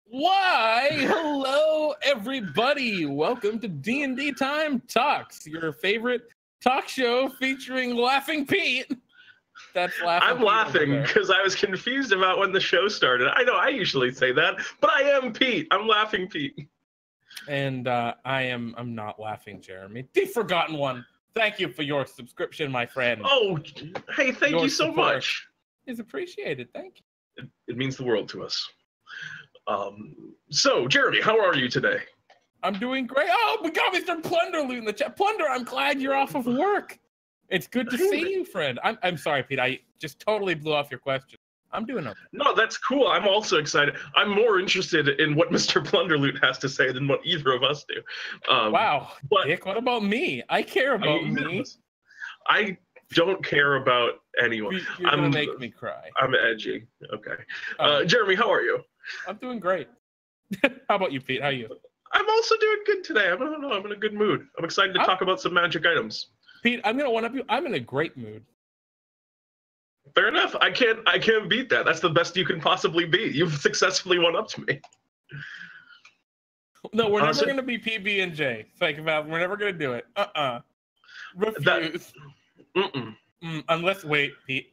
Why, hello, everybody. Welcome to DnDTime Talks, your favorite talk show featuring Laughing Pete. That's laughing. I'm laughing because I was confused about when the show started. I know I usually say that, but I am Pete. I'm Laughing Pete. And I'm not laughing, Jeremy. The Forgotten One. Thank you for your subscription, my friend. Oh, hey, thank you so much. It's appreciated. Thank you. It means the world to us. So, Jeremy, how are you today? I'm doing great. Oh, we got Mr. Plunderloot in the chat. Plunder, I'm glad you're off of work. It's good to see you, friend. I'm sorry, Pete. I just totally blew off your question. I'm doing okay. No, that's cool. I'm also excited. I'm more interested in what Mr. Plunderloot has to say than what either of us do. Wow. But Dick, what about me? I care about me. I don't care about anyone. You're going to make me cry. I'm edgy. Okay. Jeremy, how are you? I'm doing great. How about you, Pete? How are you? I'm also doing good today. I'm in a good mood. I'm excited to talk about some magic items. Pete, I'm going to one-up you. I'm in a great mood. Fair enough. I can't beat that. That's the best you can possibly be. You've successfully one-upped me. No, we're never going to be PB and J. Think about it. We're never going to do it. Refuse. Unless, wait, Pete.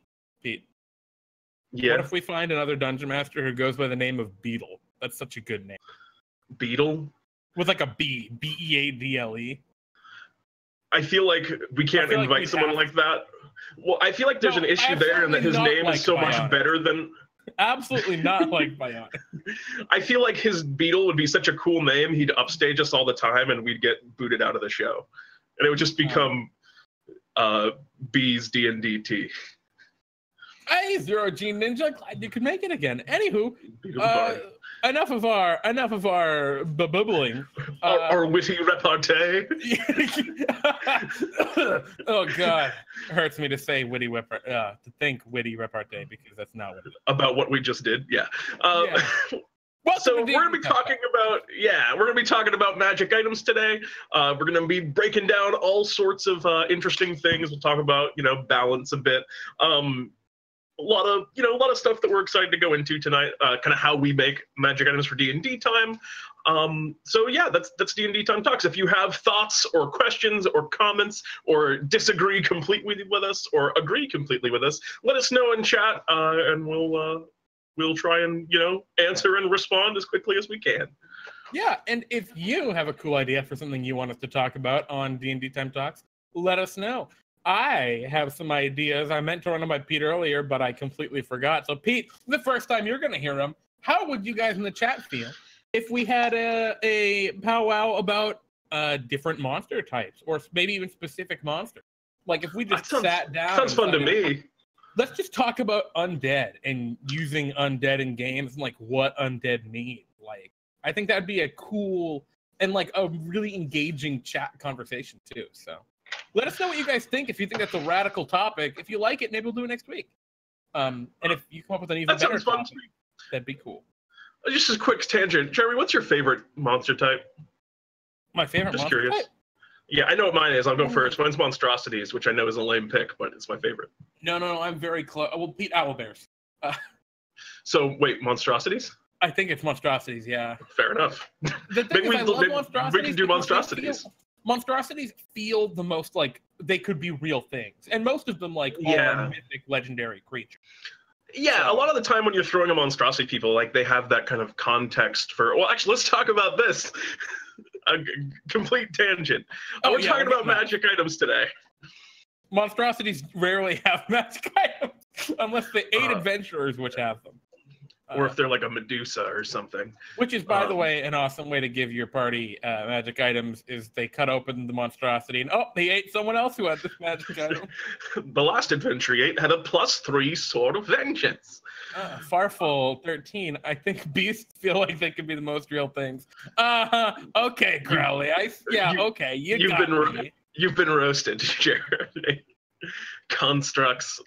Yeah. What if we find another dungeon master who goes by the name of Beetle? That's such a good name. Beetle? With like a B. B-E-A-D-L-E. I feel like we can't invite someone like that. Well, I feel like there's an issue there and that his name is so much better than... Absolutely not like Bionic. I feel like his Beetle would be such a cool name, he'd upstage us all the time and we'd get booted out of the show. And it would just become B's DnDT. Hey, Zero G Ninja, glad you could make it again. Anywho, enough of our bubbling. Our witty repartee. Oh God, it hurts me to say to think witty repartee because that's not what it is. About what we just did, yeah. So we're gonna be talking about magic items today. We're gonna be breaking down all sorts of interesting things. We'll talk about balance a bit. A lot of stuff that we're excited to go into tonight. Kind of how we make magic items for DnDTime. So yeah, that's DnDTime Talks. If you have thoughts or questions or comments or disagree completely with us or agree completely with us, let us know in chat, and we'll try and answer and respond as quickly as we can. Yeah, and if you have a cool idea for something you want us to talk about on DnDTime Talks, let us know. I have some ideas. I meant to run them by Pete earlier, but I completely forgot. So, Pete, the first time you're going to hear them, how would you guys in the chat feel if we had a powwow about different monster types or maybe even specific monsters? Like if we just sat down. Sounds fun to me. Let's just talk about undead and using undead in games and like what undead mean. Like, I think that'd be a cool and like a really engaging chat conversation too. So. Let us know what you guys think. If you think that's a radical topic, if you like it, maybe we'll do it next week. And if you come up with an even better topic, that'd be cool. Just a quick tangent, Jeremy. What's your favorite monster type? My favorite monster curious. Type? Yeah, I know what mine is. I'll go first. Mine's monstrosities, which I know is a lame pick, but it's my favorite. No. I'm very close. Well, Pete, owlbears. So wait, monstrosities? I think it's monstrosities. Yeah. Fair enough. The thing is, I love monstrosities. We can do monstrosities. Monstrosities feel the most like they could be real things, and most of them are mythic, legendary creatures. Yeah, so, a lot of the time when you're throwing a monstrosity, people like they have that kind of context for. Well, actually, let's talk about this. A complete tangent. We're talking about magic items today. Monstrosities rarely have magic items unless the 8 adventurers which have them. Or if they're like a Medusa or something. Which is, by the way, an awesome way to give your party magic items is they cut open the monstrosity and, they ate someone else who had this magic item. The last adventure he ate had a +3 Sword of Vengeance. Farful 13. I think beasts feel like they could be the most real things. Okay, Crowley. You've been roasted, Jared. Constructs,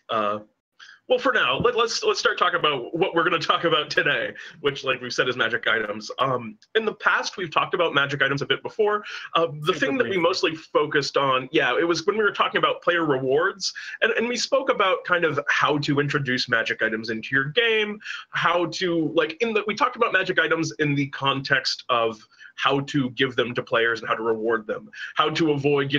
Well, for now, let's start talking about what we're going to talk about today, which, like we've said, is magic items. In the past, we've talked about magic items a bit before. The thing that we mostly focused on, it was when we were talking about player rewards, and we spoke about kind of how to introduce magic items into your game, how to we talked about magic items in the context of how to give them to players and how to reward them, how to avoid,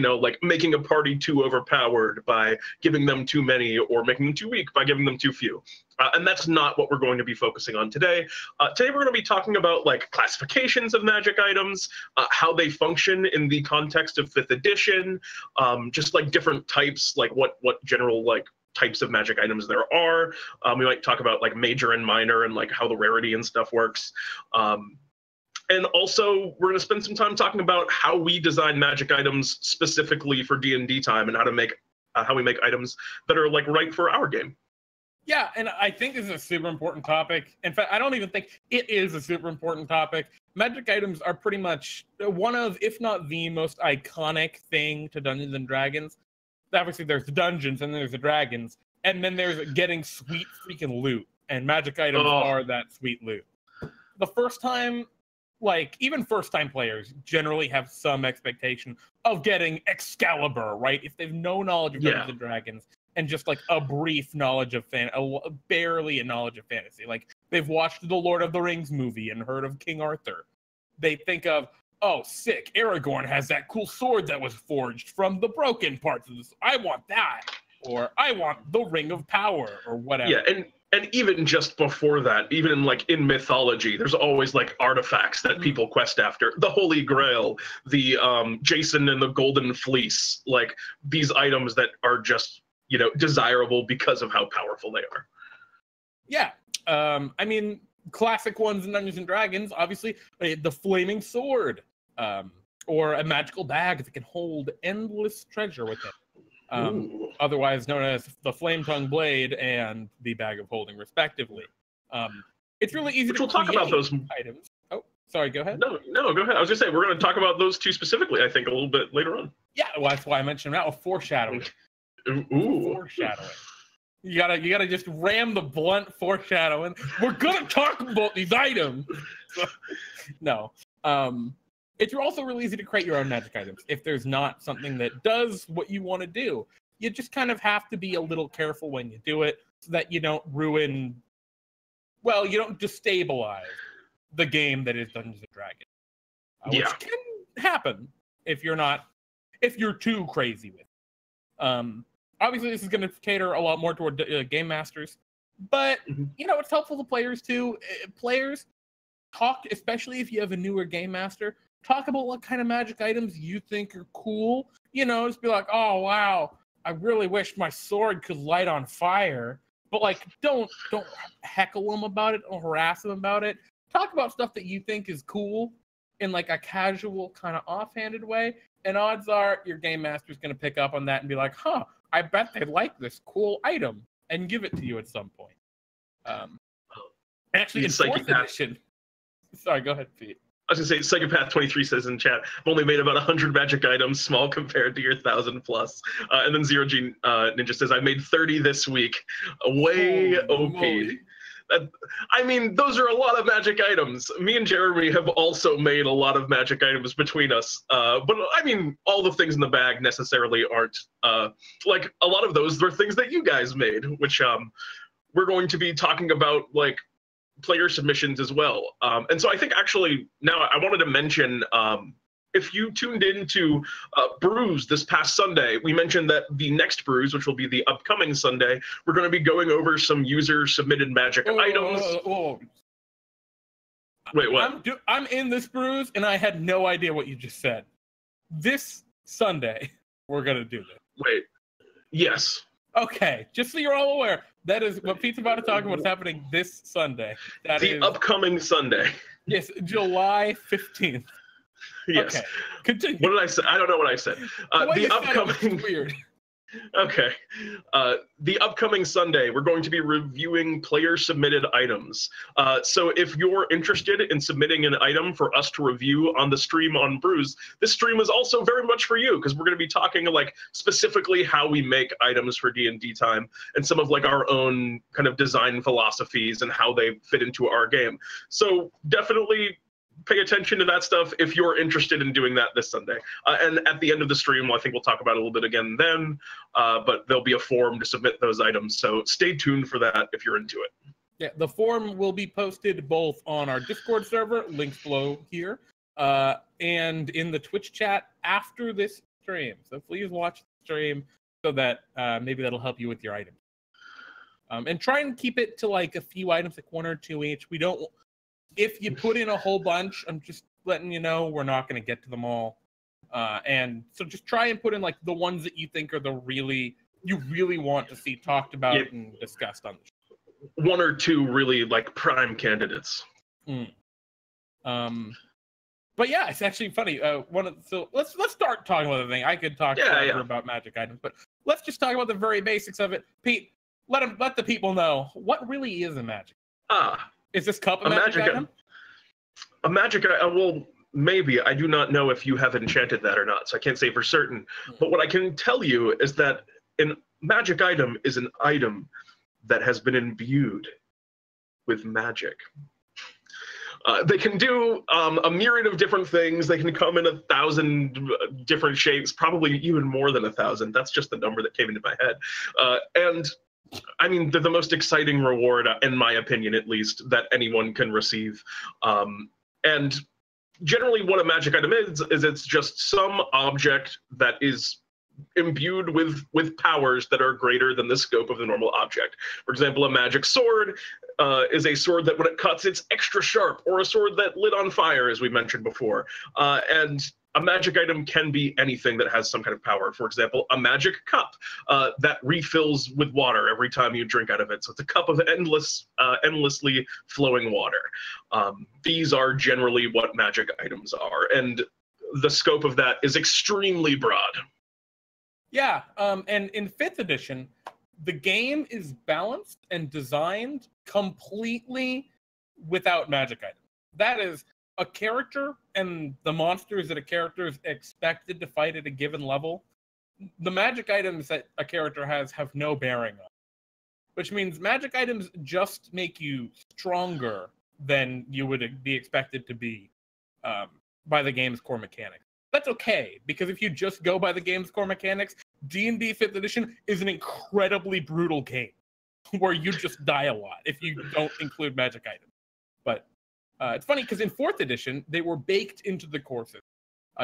making a party too overpowered by giving them too many or making them too weak by giving them too few. And that's not what we're going to be focusing on today. Today we're going to be talking about classifications of magic items, how they function in the context of 5th edition, just different types, what general types of magic items there are. We might talk about major and minor and how the rarity and stuff works. And also, we're going to spend some time talking about how we design magic items specifically for DnDTime and how we make items that are right for our game. Yeah, and I think this is a super important topic. In fact, I don't even think it is a super important topic. Magic items are pretty much one of, if not the most iconic thing to Dungeons and Dragons. Obviously, there's the dungeons and there's the dragons, and then there's getting sweet freaking loot. And magic items are that sweet loot. The first time, even first-time players generally have some expectation of getting Excalibur, right? If they've no knowledge of Dungeons and Dragons and just a brief knowledge of barely a knowledge of fantasy, they've watched the Lord of the Rings movie and heard of King Arthur, they think of, oh, sick, Aragorn has that cool sword that was forged from the broken parts of this. I want that, or I want the Ring of Power, or whatever. Yeah, and even just before that, even in mythology, there's always artifacts that people quest after. The Holy Grail, the Jason and the Golden Fleece, these items that are just, desirable because of how powerful they are. Yeah. I mean, classic ones in Dungeons and Dragons, obviously, the Flaming Sword, or a magical bag that can hold endless treasure within. Otherwise known as the Flame Tongue Blade and the Bag of Holding, respectively. It's really easy to talk about those items. Oh, sorry, go ahead. No, go ahead. I was going to say, we're going to talk about those two specifically, I think, a little bit later on. Yeah, well, that's why I mentioned that. Foreshadowing. Ooh. Foreshadowing. You gotta just ram the blunt foreshadowing. We're gonna talk about these items. No. It's also really easy to create your own magic items if there's not something that does what you want to do. You just kind of have to be a little careful when you do it so that you don't ruin, you don't destabilize the game that is Dungeons and Dragons. Which can happen if you're too crazy with it. Obviously, this is going to cater a lot more toward game masters, but, it's helpful to players too. Players talk, especially if you have a newer game master, talk about what kind of magic items you think are cool. Just be like, oh, wow, I really wish my sword could light on fire. But, don't heckle them about it or harass them about it. Talk about stuff that you think is cool in, a casual, kind of offhanded way. And odds are your game master's going to pick up on that and be like, huh, I bet they like this cool item, and give it to you at some point. Actually, in 4th edition... Sorry, go ahead, Pete. I was going to say, Psychopath23 says in chat, I've only made about 100 magic items, small compared to your 1,000 plus. And then Zero G Ninja says, I made 30 this week. Way OP. I mean, those are a lot of magic items. Me and Jeremy have also made a lot of magic items between us. But I mean, all the things in the bag necessarily aren't. A lot of those were things that you guys made, which we're going to be talking about, player submissions as well. And so I think actually now I wanted to mention, if you tuned into Brews this past Sunday, we mentioned that the next Brews, which will be the upcoming Sunday, we're going to be going over some user-submitted magic items. Wait, what? I'm in this Brews, and I had no idea what you just said. This Sunday, we're going to do this. Wait, yes. Okay, just so you're all aware, that is what Pete's about to talk about is happening this Sunday. The upcoming Sunday. Yes, July 15th. Yes. Okay, continue. What did I say? I don't know what I said. The upcoming... Weird. Okay. The upcoming Sunday, we're going to be reviewing player-submitted items. So if you're interested in submitting an item for us to review on the stream on Brews, this stream is also very much for you, because we're going to be talking like specifically how we make items for D&D Time and some of like our own kind of design philosophies and how they fit into our game. So definitely pay attention to that stuff if you're interested in doing that this Sunday. And at the end of the stream, I think we'll talk about it a little bit again then, but there'll be a form to submit those items. So stay tuned for that if you're into it. Yeah, the form will be posted both on our Discord server, links below here, and in the Twitch chat after this stream. So please watch the stream so that maybe that'll help you with your items. And try and keep it to like a few items, like 1 or 2 each. We don't... If you put in a whole bunch, I'm just letting you know we're not going to get to them all. And so just try and put in like the ones that you think are you really want to see talked about and discussed on the show. 1 or 2 really like prime candidates. But yeah, it's actually funny. So let's start talking about the thing. I could talk forever about magic items, but let's just talk about the very basics of it. Pete, let the people know what really is a magic. Is this cup a magic item? A magic item? Well, maybe. I do not know if you have enchanted that or not, so I can't say for certain. But what I can tell you is that a magic item is an item that has been imbued with magic. They can do a myriad of different things. They can come in 1,000 different shapes, probably even more than 1,000. That's just the number that came into my head. And I mean, they're the most exciting reward, in my opinion, at least, that anyone can receive. And generally what a magic item is it's just some object that is imbued with powers that are greater than the scope of the normal object. For example, a magic sword is a sword that when it cuts, it's extra sharp, or a sword that lit on fire, as we mentioned before. And a magic item can be anything that has some kind of power. For example, a magic cup that refills with water every time you drink out of it. So it's a cup of endlessly flowing water. These are generally what magic items are. And the scope of that is extremely broad. Yeah, and in 5th edition, the game is balanced and designed completely without magic items. That is, a character and the monsters that a character is expected to fight at a given level, the magic items that a character has have no bearing on. Which means magic items just make you stronger than you would be expected to be by the game's core mechanics. That's okay, because if you just go by the game's core mechanics, D&D 5th edition is an incredibly brutal game where you just die a lot if you don't include magic items. But it's funny because in 4th edition, they were baked into the courses.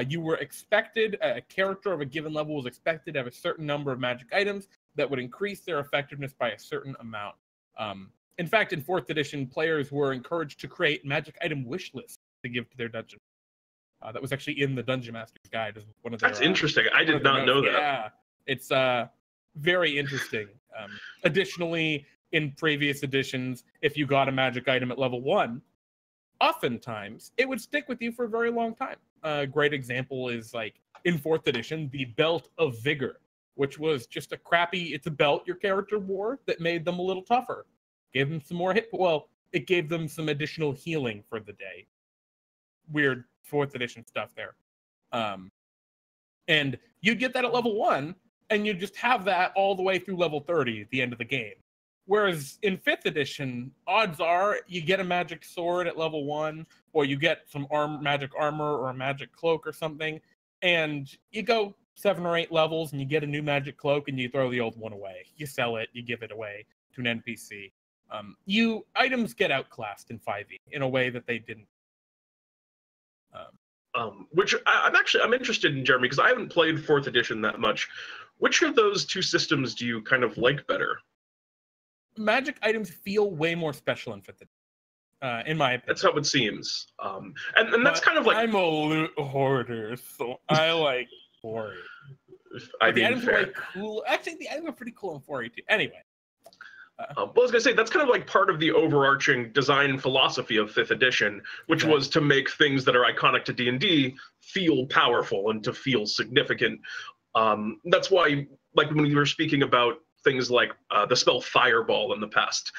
You were expected, a character of a given level was expected to have a certain number of magic items that would increase their effectiveness by a certain amount. In fact, in 4th edition, players were encouraged to create magic item wish lists to give to their dungeon. That was actually in the Dungeon Master's Guide. As one of their, That's interesting. I did not know that. Yeah, it's very interesting. Additionally, in previous editions, if you got a magic item at level 1, oftentimes it would stick with you for a very long time. A great example is like in 4th edition, the Belt of Vigor, which was just it's a belt your character wore that made them a little tougher. Gave them some more it gave them some additional healing for the day. Weird 4th edition stuff there. And you'd get that at level 1, and you'd just have that all the way through level 30 at the end of the game. Whereas in 5th edition, odds are you get a magic sword at level 1, or you get some magic armor or a magic cloak or something, and you go 7 or 8 levels and you get a new magic cloak and you throw the old one away. You sell it, you give it away to an NPC. Items get outclassed in 5e in a way that they didn't. Which I'm interested in, Jeremy, because I haven't played 4th edition that much. Which of those 2 systems do you kind of like better? Magic items feel way more special in 5th edition, in my opinion. That's how it seems. And that's kind of like... I'm a loot hoarder, so I like 4e. The items are like cool. Actually, the items are pretty cool in 4e too. Anyway. I was going to say, that's kind of like part of the overarching design philosophy of 5th edition, which was to make things that are iconic to D&D feel powerful and to feel significant. That's why, like when we were speaking about things like the spell Fireball in the past,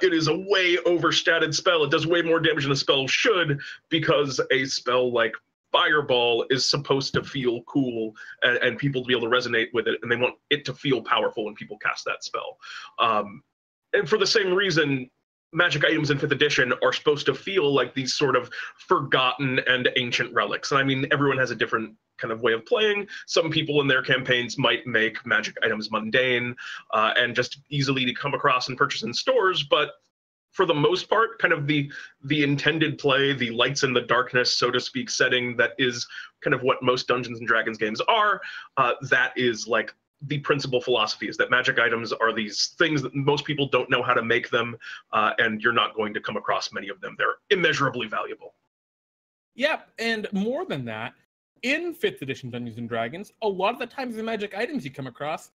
it is a way overstated spell. It does way more damage than a spell should, because a spell like Fireball is supposed to feel cool and people to be able to resonate with it, and they want it to feel powerful when people cast that spell. And for the same reason, magic items in 5th edition are supposed to feel like these sort of forgotten and ancient relics. And I mean, everyone has a different kind of way of playing. Some people in their campaigns might make magic items mundane and just easily to come across and purchase in stores, but for the most part, kind of the intended play, the lights in the darkness, so to speak, setting that is kind of what most Dungeons and Dragons games are, that is like the principal philosophy, is that magic items are these things that most people don't know how to make them, and you're not going to come across many of them. They're immeasurably valuable. Yep, and more than that, in 5th edition Dungeons and Dragons, a lot of the times the magic items you come across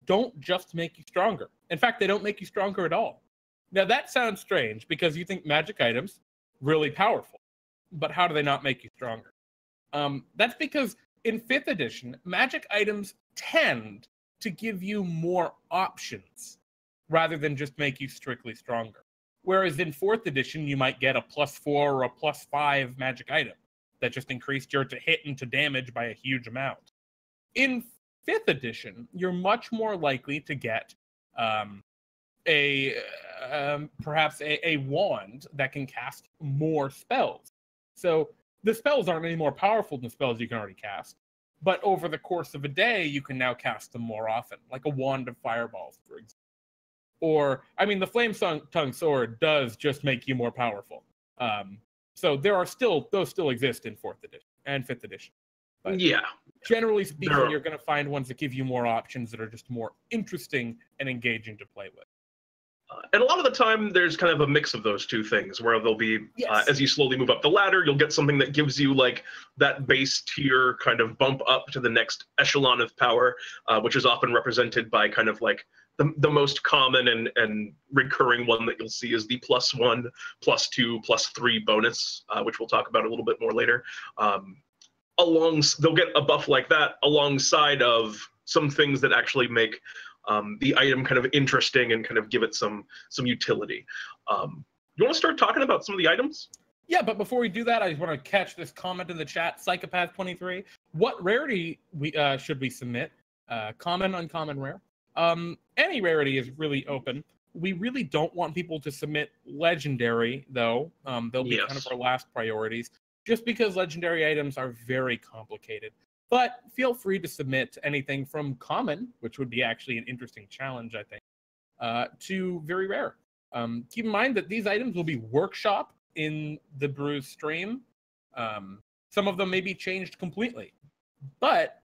don't just make you stronger. In fact, they don't make you stronger at all. Now that sounds strange because you think magic items really powerful, but how do they not make you stronger? That's because in 5th edition, magic items tend to give you more options rather than just make you strictly stronger. Whereas in 4th edition, you might get a +4 or a +5 magic item that just increased your to hit and to damage by a huge amount. In 5th edition, you're much more likely to get perhaps a wand that can cast more spells. So the spells aren't any more powerful than spells you can already cast, but over the course of a day, you can now cast them more often, like a wand of fireballs, for example. Or, I mean, the Flame Tongue Sword does just make you more powerful. So those still exist in 4th edition and 5th edition. But yeah, generally speaking, you're going to find ones that give you more options that are just more interesting and engaging to play with. And a lot of the time, there's kind of a mix of those two things, where there'll be, as you slowly move up the ladder, you'll get something that gives you like that base tier kind of bump up to the next echelon of power, which is often represented by kind of like the most common and recurring one that you'll see is the +1, +2, +3 bonus, which we'll talk about a little bit more later. They'll get a buff like that alongside of some things that actually make the item kind of interesting and kind of give it some utility. You want to start talking about some of the items? Yeah, but before we do that, I just want to catch this comment in the chat, Psychopath23. What rarity should we submit? Common, uncommon, rare? Any rarity is really open. We really don't want people to submit legendary, though. They'll be kind of our last priorities, just because legendary items are very complicated. But feel free to submit anything from common, which would be actually an interesting challenge, I think, to very rare. Keep in mind that these items will be workshopped in the Brews stream. Some of them may be changed completely, but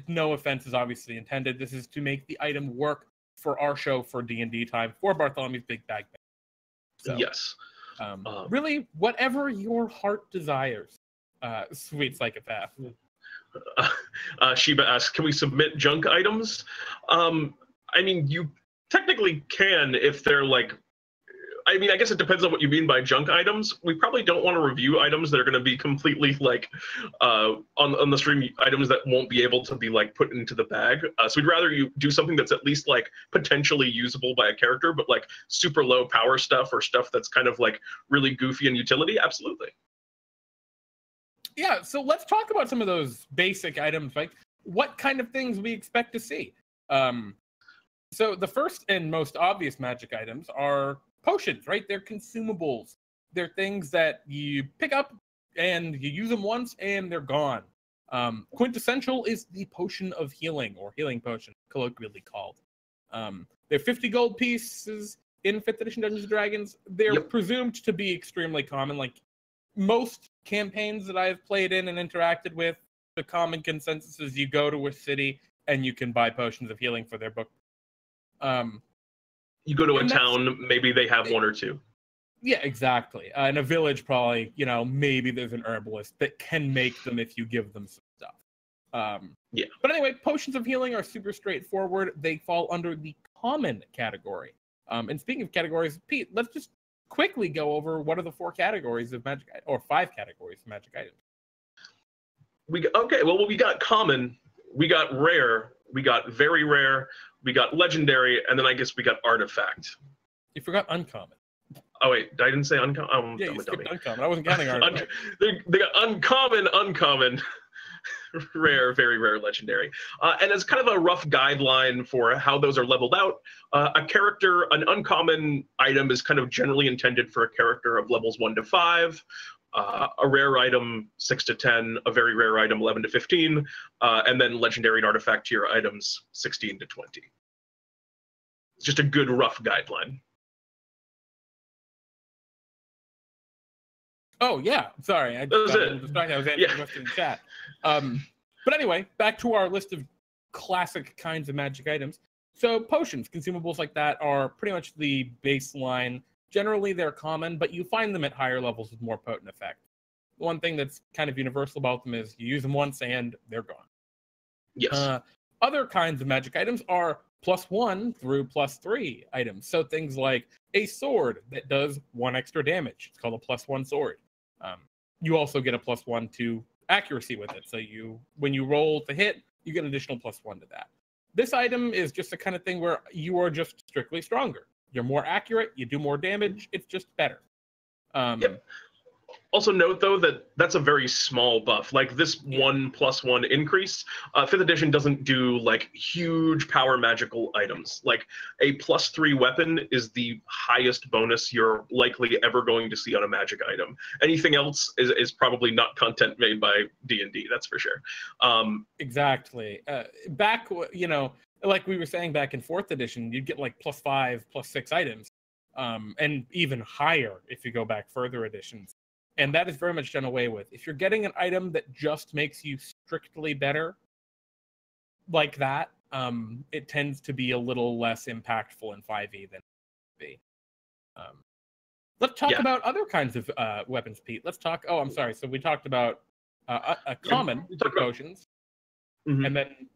no offense is obviously intended. This is to make the item work for our show for DnDTime, for Bartholomew's Big Bag. So, yes. Really, whatever your heart desires, sweet psychopath. Sheba asks, can we submit junk items? I mean, you technically can if they're like, I mean, I guess it depends on what you mean by junk items. We probably don't want to review items that are going to be completely like on the stream, items that won't be able to be like put into the bag. So we'd rather you do something that's at least like potentially usable by a character, but like super low power stuff or stuff that's kind of like really goofy in utility. Absolutely. Yeah, so let's talk about some of those basic items, like what kind of things we expect to see. So the first and most obvious magic items are potions, right? They're consumables. They're things that you pick up and you use them once and they're gone. Quintessential is the potion of healing, or healing potion, colloquially called. They're 50 gold pieces in 5th edition Dungeons & Dragons. They're presumed to be extremely common. Like most campaigns that I've played in and interacted with, the common consensus is you go to a city and you can buy potions of healing for their book. You go to a town, maybe they have one or two. Yeah, exactly. In a village, probably, maybe there's an herbalist that can make them if you give them some stuff. But anyway, potions of healing are super straightforward. They fall under the common category. And speaking of categories, Pete, let's just quickly go over what are the 4 categories of magic, or 5 categories of magic items. We got common, we got rare, we got very rare, we got legendary, and then I guess we got artifact. You forgot uncommon. Oh wait, I didn't say uncommon. Yeah, you skipped uncommon. I wasn't counting artifact. They got uncommon, rare, very rare, legendary. And as kind of a rough guideline for how those are leveled out, an uncommon item is kind of generally intended for a character of levels 1 to 5. A rare item 6 to 10, a very rare item 11 to 15, and then legendary and artifact tier items 16 to 20. It's just a good rough guideline. Oh yeah, sorry, I was interested in chat. But anyway, back to our list of classic kinds of magic items. So potions, consumables like that are pretty much the baseline. Generally, they're common, but you find them at higher levels with more potent effect. One thing that's kind of universal about them is you use them once and they're gone. Yes. Other kinds of magic items are +1 through +3 items. So things like a sword that does 1 extra damage. It's called a +1 sword. You also get a +1 to accuracy with it. So when you roll to hit, you get an additional +1 to that. This item is just the kind of thing where you are just strictly stronger. You're more accurate, you do more damage, it's just better. Yep. Also note, though, that that's a very small buff. Like, this 1+1 increase, 5th edition doesn't do, like, huge power magical items. Like, a +3 weapon is the highest bonus you're likely ever going to see on a magic item. Anything else is probably not content made by D&D, that's for sure. Exactly. Back, like we were saying back in 4th edition, you'd get, like, +5, +6 items, and even higher if you go back further editions. And that is very much done away with. If you're getting an item that just makes you strictly better, like that, it tends to be a little less impactful in 5e than 5e. Let's talk about other kinds of weapons, Pete. Let's talk. Oh, I'm sorry. So we talked about a common potions, and then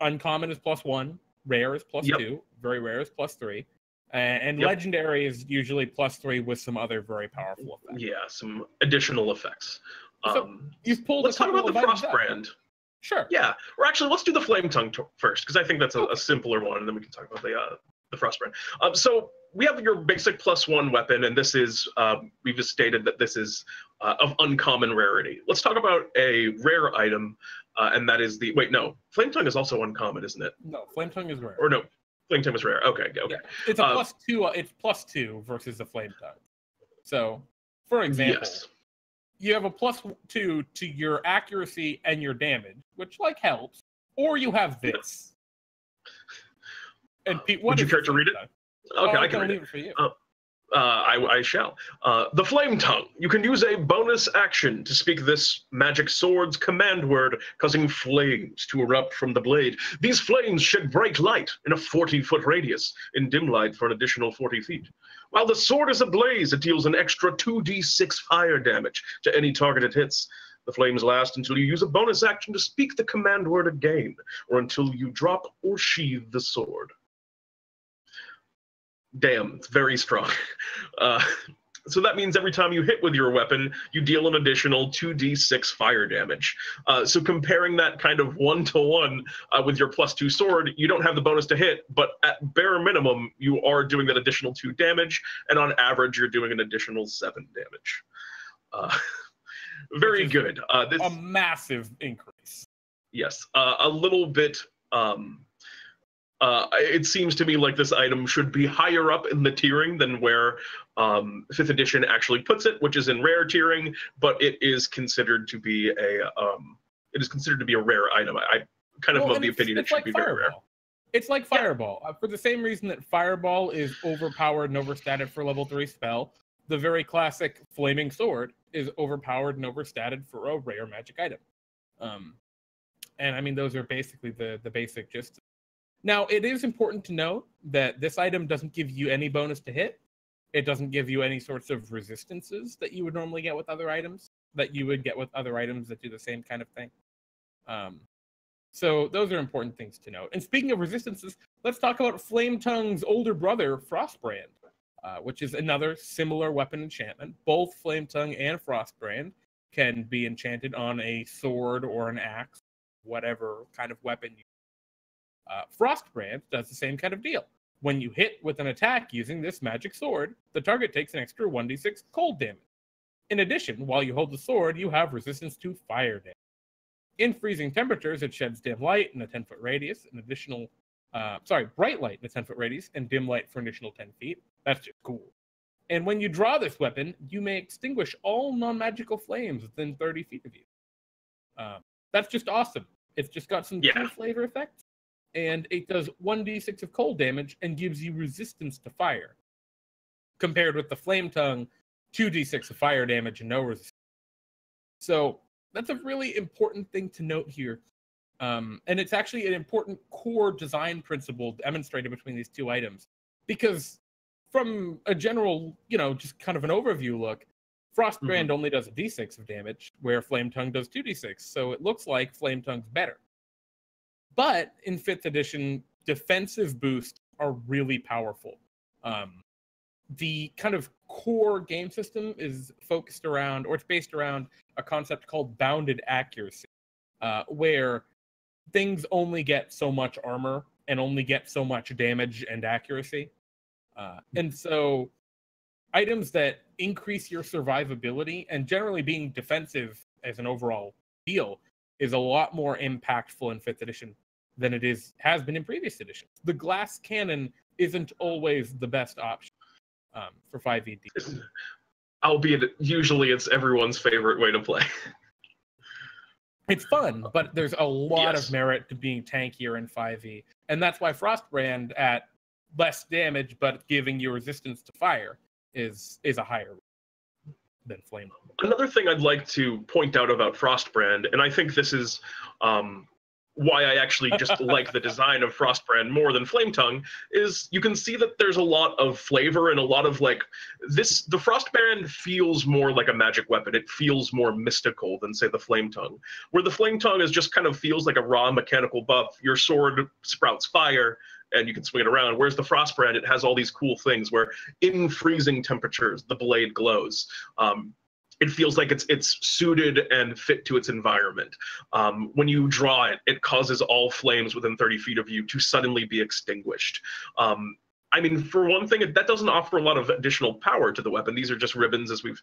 uncommon is +1, rare is +2, very rare is +3. And legendary is usually +3 with some other very powerful effects. Yeah, some additional effects. So you've pulled. Let's talk about the Frost brand. Sure. Yeah, or actually, let's do the Flame Tongue first, because I think that's a simpler one, and then we can talk about the Frost brand. So we have your basic +1 weapon, and this is we've just stated that this is of uncommon rarity. Let's talk about a rare item, and that is Flame Tongue is also uncommon, isn't it? No, Flame Tongue is rare. Or no. Flame Tongue is rare. Okay. Yeah. It's a +2. It's +2 versus the Flame Tongue. So, for example, you have a +2 to your accuracy and your damage, which helps. Or you have this. And Pete, would you care to read it? Okay, I can read it for you. I shall. The Flame Tongue. You can use a bonus action to speak this magic sword's command word, causing flames to erupt from the blade. These flames shed bright light in a 40-foot radius, in dim light for an additional 40 feet. While the sword is ablaze, it deals an extra 2d6 fire damage to any target it hits. The flames last until you use a bonus action to speak the command word again, or until you drop or sheathe the sword. Damn, it's very strong. So that means every time you hit with your weapon, you deal an additional 2d6 fire damage. So comparing that kind of 1-to-1 with your +2 sword, you don't have the bonus to hit, but at bare minimum, you are doing that additional 2 damage, and on average, you're doing an additional 7 damage. Very good. This a massive increase. Yes, a little bit. It seems to me like this item should be higher up in the tiering than where 5th edition actually puts it, which is in rare tiering, but it is considered to be a rare item. I kind of have the opinion it should be very rare. It's like Fireball. For the same reason that Fireball is overpowered and overstated for level 3 spell, the very classic Flaming Sword is overpowered and overstated for a rare magic item. And I mean, those are basically the basic gist. Now, it is important to note that this item doesn't give you any bonus to hit. It doesn't give you any sorts of resistances that you would normally get with other items, that you would get with other items that do the same kind of thing. So those are important things to note. And speaking of resistances, let's talk about Flame Tongue's older brother, Frostbrand, which is another similar weapon enchantment. Both Flame Tongue and Frostbrand can be enchanted on a sword or an axe. whatever kind of weapon you Frostbrand does the same kind of deal. When you hit with an attack using this magic sword, the target takes an extra 1d6 cold damage. In addition, while you hold the sword, you have resistance to fire damage. In freezing temperatures, it sheds dim light in a 10-foot radius, an additional, bright light in a 10-foot radius, and dim light for an additional 10 feet. That's just cool. And when you draw this weapon, you may extinguish all non-magical flames within 30 feet of you. That's just awesome. It's just got some cool flavor effects. And it does 1d6 of cold damage and gives you resistance to fire. Compared with the Flame Tongue, 2d6 of fire damage and no resistance. So that's a really important thing to note here. And it's actually an important core design principle demonstrated between these two items. Because from a general, just kind of an overview look, Frostbrand only does a d6 of damage, where Flame Tongue does 2d6. So it looks like Flame Tongue's better. But in 5th edition, defensive boosts are really powerful. The kind of core game system is focused around, or it's based around, a concept called bounded accuracy, where things only get so much armor and only get so much damage and accuracy. And so items that increase your survivability, and generally being defensive as an overall deal, is a lot more impactful in 5th edition than it has been in previous editions. The glass cannon isn't always the best option for 5e. Albeit, usually it's everyone's favorite way to play. It's fun, but there's a lot of merit to being tankier in 5e. And that's why Frostbrand, at less damage but giving you resistance to fire, is a higher than Flame. Another thing I'd like to point out about Frostbrand, and I think this is why I actually just like the design of Frostbrand more than Flame Tongue, is you can see that there's a lot of flavor and a lot of the Frostbrand feels more like a magic weapon. It feels more mystical than, say, the Flame Tongue, where the Flame Tongue is just kind of feels like a raw mechanical buff. Your sword sprouts fire and you can swing it around, whereas the Frostbrand, it has all these cool things where in freezing temperatures, the blade glows. It feels like it's suited and fit to its environment. When you draw it, it causes all flames within 30 feet of you to suddenly be extinguished. I mean, for one thing, that doesn't offer a lot of additional power to the weapon. These are just ribbons, as we've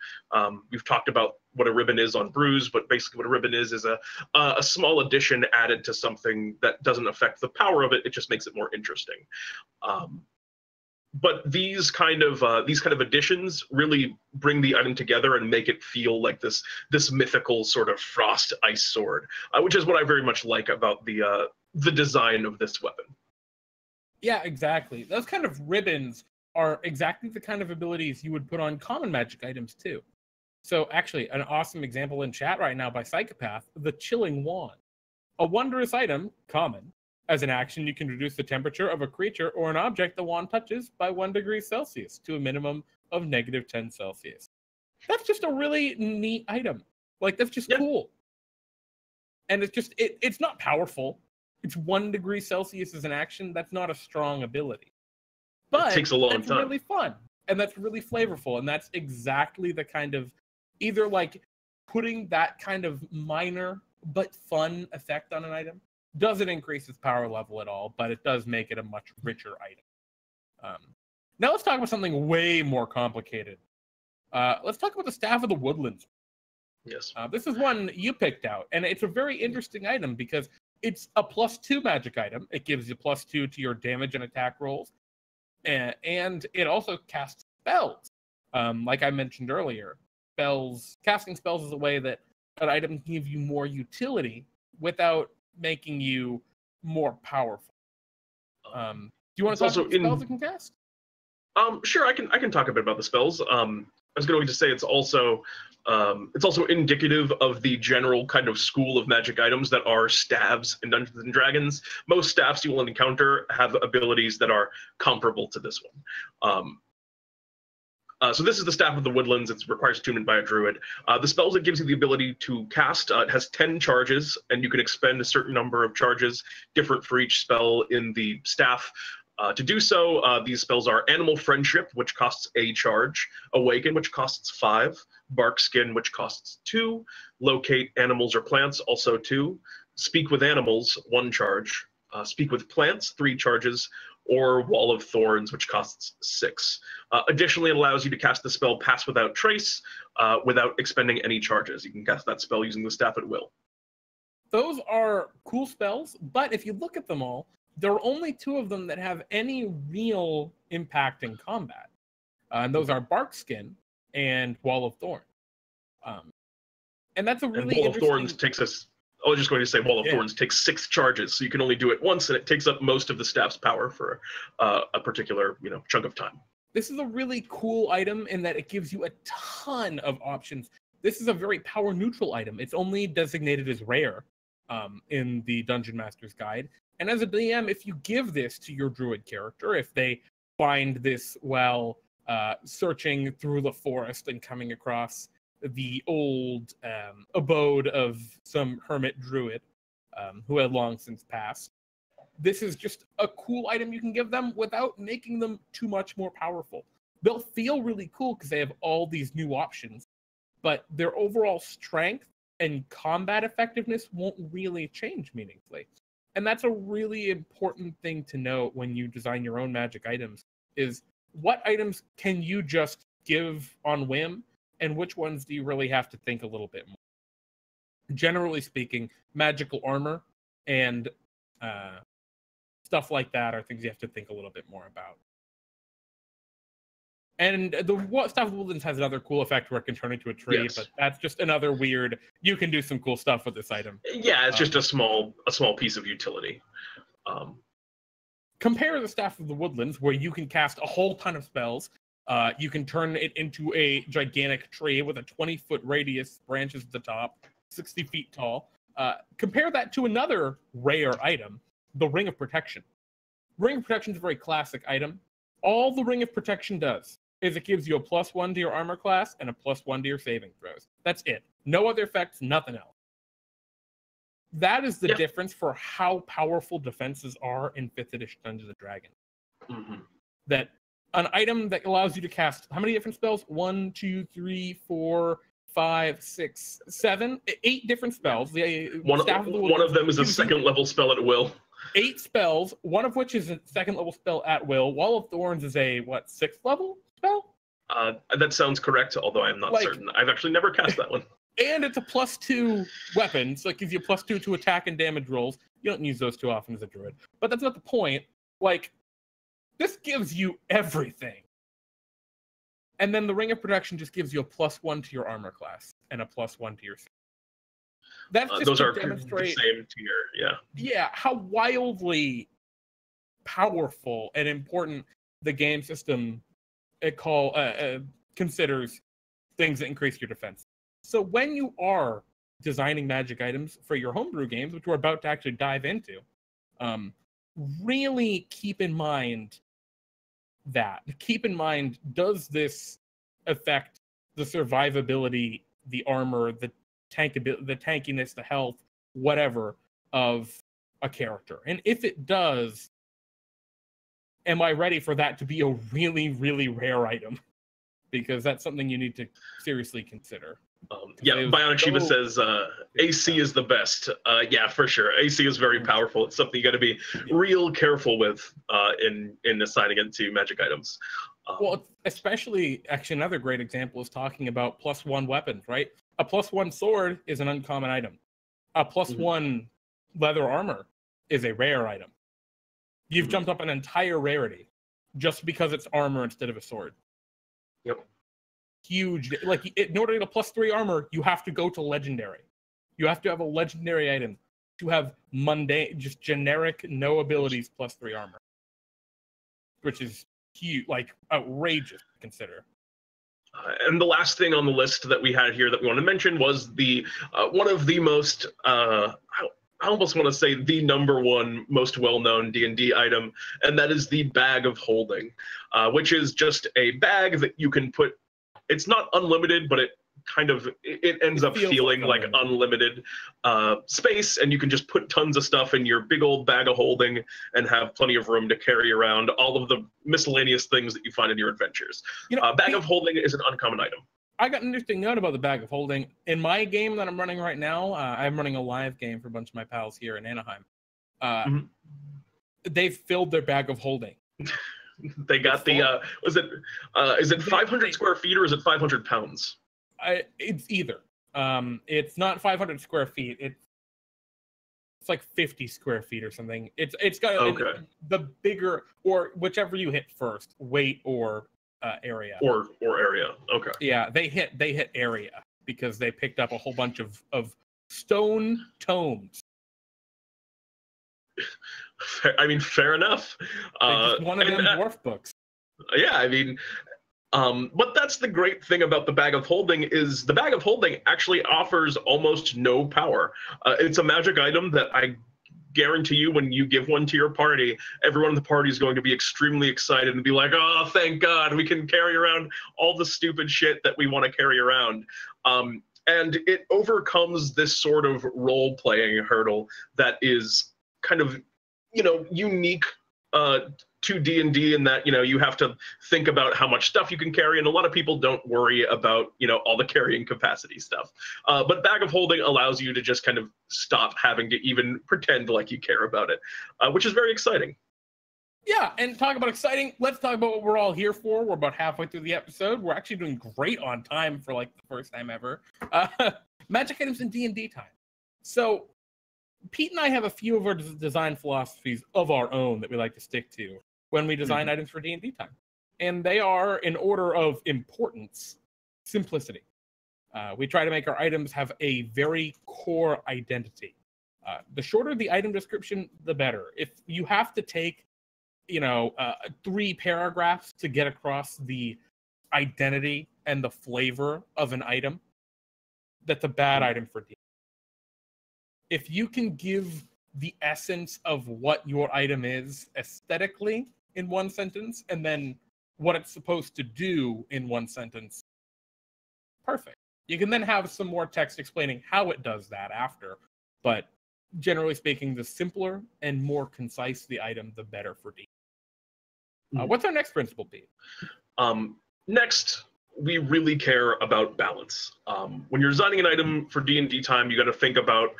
talked about what a ribbon is on Brews, but basically what a ribbon is a small addition added to something that doesn't affect the power of it. It just makes it more interesting. But these kind of additions really bring the item together and make it feel like this mythical sort of frost ice sword, which is what I very much like about the design of this weapon. Yeah, exactly. Those kind of ribbons are exactly the kind of abilities you would put on common magic items too. So actually, an awesome example in chat right now by Psychopath, the Chilling Wand. A wondrous item, common. As an action, you can reduce the temperature of a creature or an object the wand touches by 1 degree Celsius to a minimum of -10 Celsius. That's just a really neat item. That's just cool. And it's not powerful. It's 1 degree Celsius as an action. That's not a strong ability. But it takes a long that's time. Really fun. And that's really flavorful. And that's exactly the kind of, either putting that kind of minor but fun effect on an item. Doesn't increase its power level at all, but it does make it a much richer item. Now let's talk about something way more complicated. Let's talk about the Staff of the Woodlands. Yes. This is one you picked out, and it's a very interesting item because it's a +2 magic item. It gives you +2 to your damage and attack rolls, and it also casts spells. Like I mentioned earlier, casting spells is a way that an item can give you more utility without making you more powerful. Do you want to talk about the spells it can cast? Sure, I can talk a bit about the spells. I was going to say it's also indicative of the general kind of school of magic items that are staves in Dungeons and Dragons. Most staffs you will encounter have abilities that are comparable to this one. So this is the Staff of the Woodlands. It requires attunement by a druid. The spells it gives you the ability to cast, it has 10 charges, and you can expend a certain number of charges, different for each spell in the staff. To do so, these spells are Animal Friendship, which costs a charge, Awaken, which costs 5, Bark Skin, which costs 2, Locate Animals or Plants, also 2, Speak with Animals, 1 charge. Speak with Plants, 3 charges. Or Wall of Thorns, which costs 6. Additionally, it allows you to cast the spell Pass Without Trace without expending any charges. You can cast that spell using the staff at will. Those are cool spells, but if you look at them all, there are only 2 of them that have any real impact in combat. And those are Bark Skin and Wall of Thorns. And that's a really Wall of Thorns takes us. I was just going to say Wall of Thorns takes 6 charges, so you can only do it once, and it takes up most of the staff's power for a particular chunk of time. This is a really cool item in that it gives you a ton of options. This is a very power neutral item. It's only designated as rare in the Dungeon Master's Guide. And as a DM, if you give this to your druid character, if they find this while searching through the forest and coming across the old abode of some hermit druid who had long since passed, this is just a cool item you can give them without making them too much more powerful. They'll feel really cool because they have all these new options, but their overall strength and combat effectiveness won't really change meaningfully. And that's a really important thing to note when you design your own magic items, is what items can you just give on whim, and which ones do you really have to think a little bit more? Generally speaking, magical armor and stuff like that are things you have to think a little bit more about. And the Staff of the Woodlands has another cool effect where it can turn into a tree, but that's just another weird, you can do some cool stuff with this item. Yeah, it's just a small piece of utility. Compare the Staff of the Woodlands, where you can cast a whole ton of spells. You can turn it into a gigantic tree with a 20-foot radius, branches at the top, 60 feet tall. Compare that to another rare item, the Ring of Protection. Ring of Protection is a very classic item. All the Ring of Protection does is it gives you a +1 to your armor class and a +1 to your saving throws. That's it. No other effects, nothing else. That is the difference for how powerful defenses are in 5th edition Dungeons & Dragons. Mm-hmm. That an item that allows you to cast how many different spells? 1, 2, 3, 4, 5, 6, 7, 8 different spells. One of them is a 2nd level spell at will. 8 spells, one of which is a 2nd level spell at will. Wall of Thorns is a 6th level spell? That sounds correct, although I'm not certain. I've actually never cast that one. And it's a +2 weapon, so it gives you a +2 to attack and damage rolls. You don't use those too often as a druid. But that's not the point. This gives you everything. And then the Ring of Protection just gives you a +1 to your armor class and a +1 to your... That's just those to are demonstrate, the same tier, yeah, how wildly powerful and important the game system considers things that increase your defense. So when you are designing magic items for your homebrew games, which we're about to actually dive into, really keep in mind that. Keep in mind, does this affect the survivability, the armor, the tankiness, the health, whatever, of a character? And if it does, am I ready for that to be a really, really rare item? Because that's something you need to seriously consider. Bionic Shiva says AC is the best. Yeah, for sure. AC is very powerful. It's something you got to be real careful with in assigning it to magic items. Well, especially, actually, another great example is talking about +1 weapons, right? A +1 sword is an uncommon item. A +1 leather armor is a rare item. You've jumped up an entire rarity just because it's armor instead of a sword. Yep. Huge. In order to get a +3 armor, you have to go to legendary. You have to have a legendary item to have mundane, just generic, no abilities +3 armor, which is huge, outrageous to consider. And the last thing on the list that we had here that we want to mention was the one of the most I almost want to say the #1 most well-known D&D item, and that is the Bag of Holding, which is just a bag that you can put. It's not unlimited, but it ends up feeling like unlimited space, and you can just put tons of stuff in your big old bag of holding and have plenty of room to carry around all of the miscellaneous things that you find in your adventures. Bag of Holding is an uncommon item. I got an interesting note about the bag of holding. In my game that I'm running right now, I'm running a live game for a bunch of my pals here in Anaheim. Mhm. They've filled their bag of holding. They got is it 500 square feet or is it 500 pounds? It's either. It's not 500 square feet. It's like 50 square feet or something. It's got the bigger, or whichever you hit first, weight or area. Or area. Okay. Yeah, they hit area because they picked up a whole bunch of stone tomes. I mean, fair enough. One of them dwarf books. Yeah, I mean, but that's the great thing about the bag of holding is the bag of holding actually offers almost no power. It's a magic item that I guarantee you when you give one to your party, everyone in the party is going to be extremely excited and be like, oh, thank God, we can carry around all the stupid shit that we want to carry around. And it overcomes this sort of role-playing hurdle that is kind of, unique to D&D in that, you have to think about how much stuff you can carry, and a lot of people don't worry about, all the carrying capacity stuff. But Bag of Holding allows you to just kind of stop having to even pretend like you care about it, which is very exciting. Yeah, and talk about exciting, let's talk about what we're all here for. We're about halfway through the episode. We're actually doing great on time for like the first time ever. Magic items in D&D time. So Pete and I have a few of our design philosophies of our own that we like to stick to when we design items for D&D time. And they are, in order of importance, simplicity. We try to make our items have a very core identity. The shorter the item description, the better. If you have to take, 3 paragraphs to get across the identity and the flavor of an item, that's a bad item for D&D. If you can give the essence of what your item is aesthetically in one sentence, and then what it's supposed to do in one sentence, perfect. You can then have some more text explaining how it does that after, but generally speaking, the simpler and more concise the item, the better for D. What's our next principle, Pete? Next, we really care about balance. When you're designing an item for D&D time, you got to think about